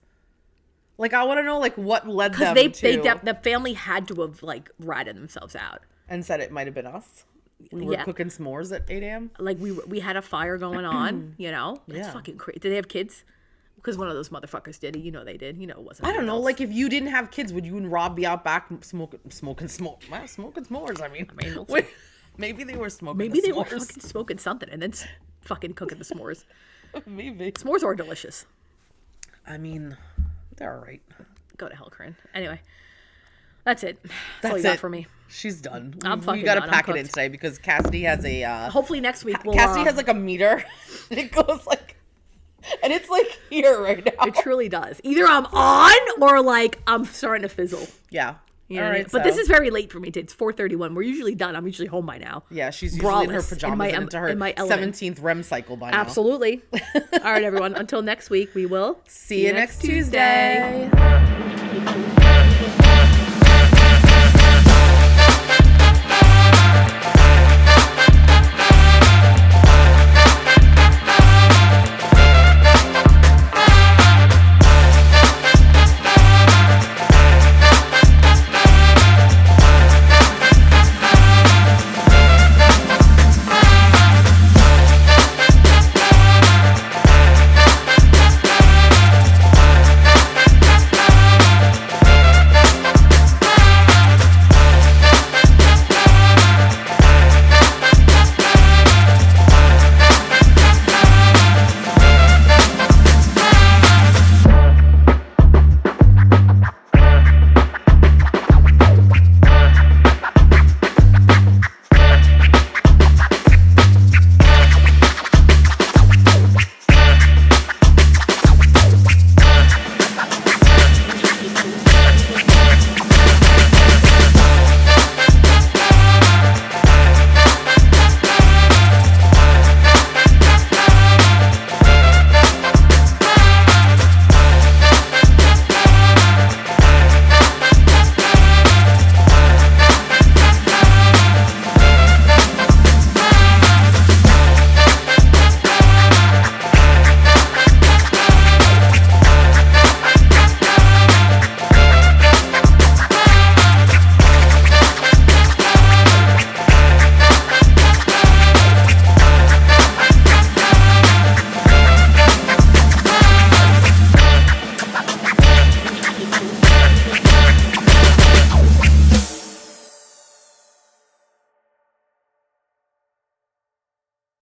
Like, I want to know like what led Because them the family had to have like ratted themselves out. and said it might have been us. We were cooking s'mores at 8 a.m. Like we had a fire going on, you know? That's Yeah. fucking crazy. Did they have kids? Because one of those motherfuckers did. You know they did. You know it wasn't. I don't know. adults. Like, if you didn't have kids, would you and Rob be out back smoking s'mores? I mean, wait, maybe they were smoking. Maybe they were s'mores. fucking smoking something and then fucking cooking the s'mores. Maybe. S'mores are delicious. I mean, they're all right. Go to hell, Curinne. Anyway, that's it. That's all you That's got it. for me. She's done. I'm we fucking gotta done. I'm pack it in cooked. today because Cassidy has a. Hopefully next week we'll. Cassidy has like a meter. And it goes like, and it's like here right now. It truly does. Either I'm on or like I'm starting to fizzle. Yeah. You know All what I mean? right. But this is very late for me. It's 4:31. We're usually done. I'm usually home by now. Yeah, she's usually in her braless, pajamas and into her in my element. 17th REM cycle by now. Absolutely. All right, everyone. Until next week, we will See you next Tuesday. Tuesday.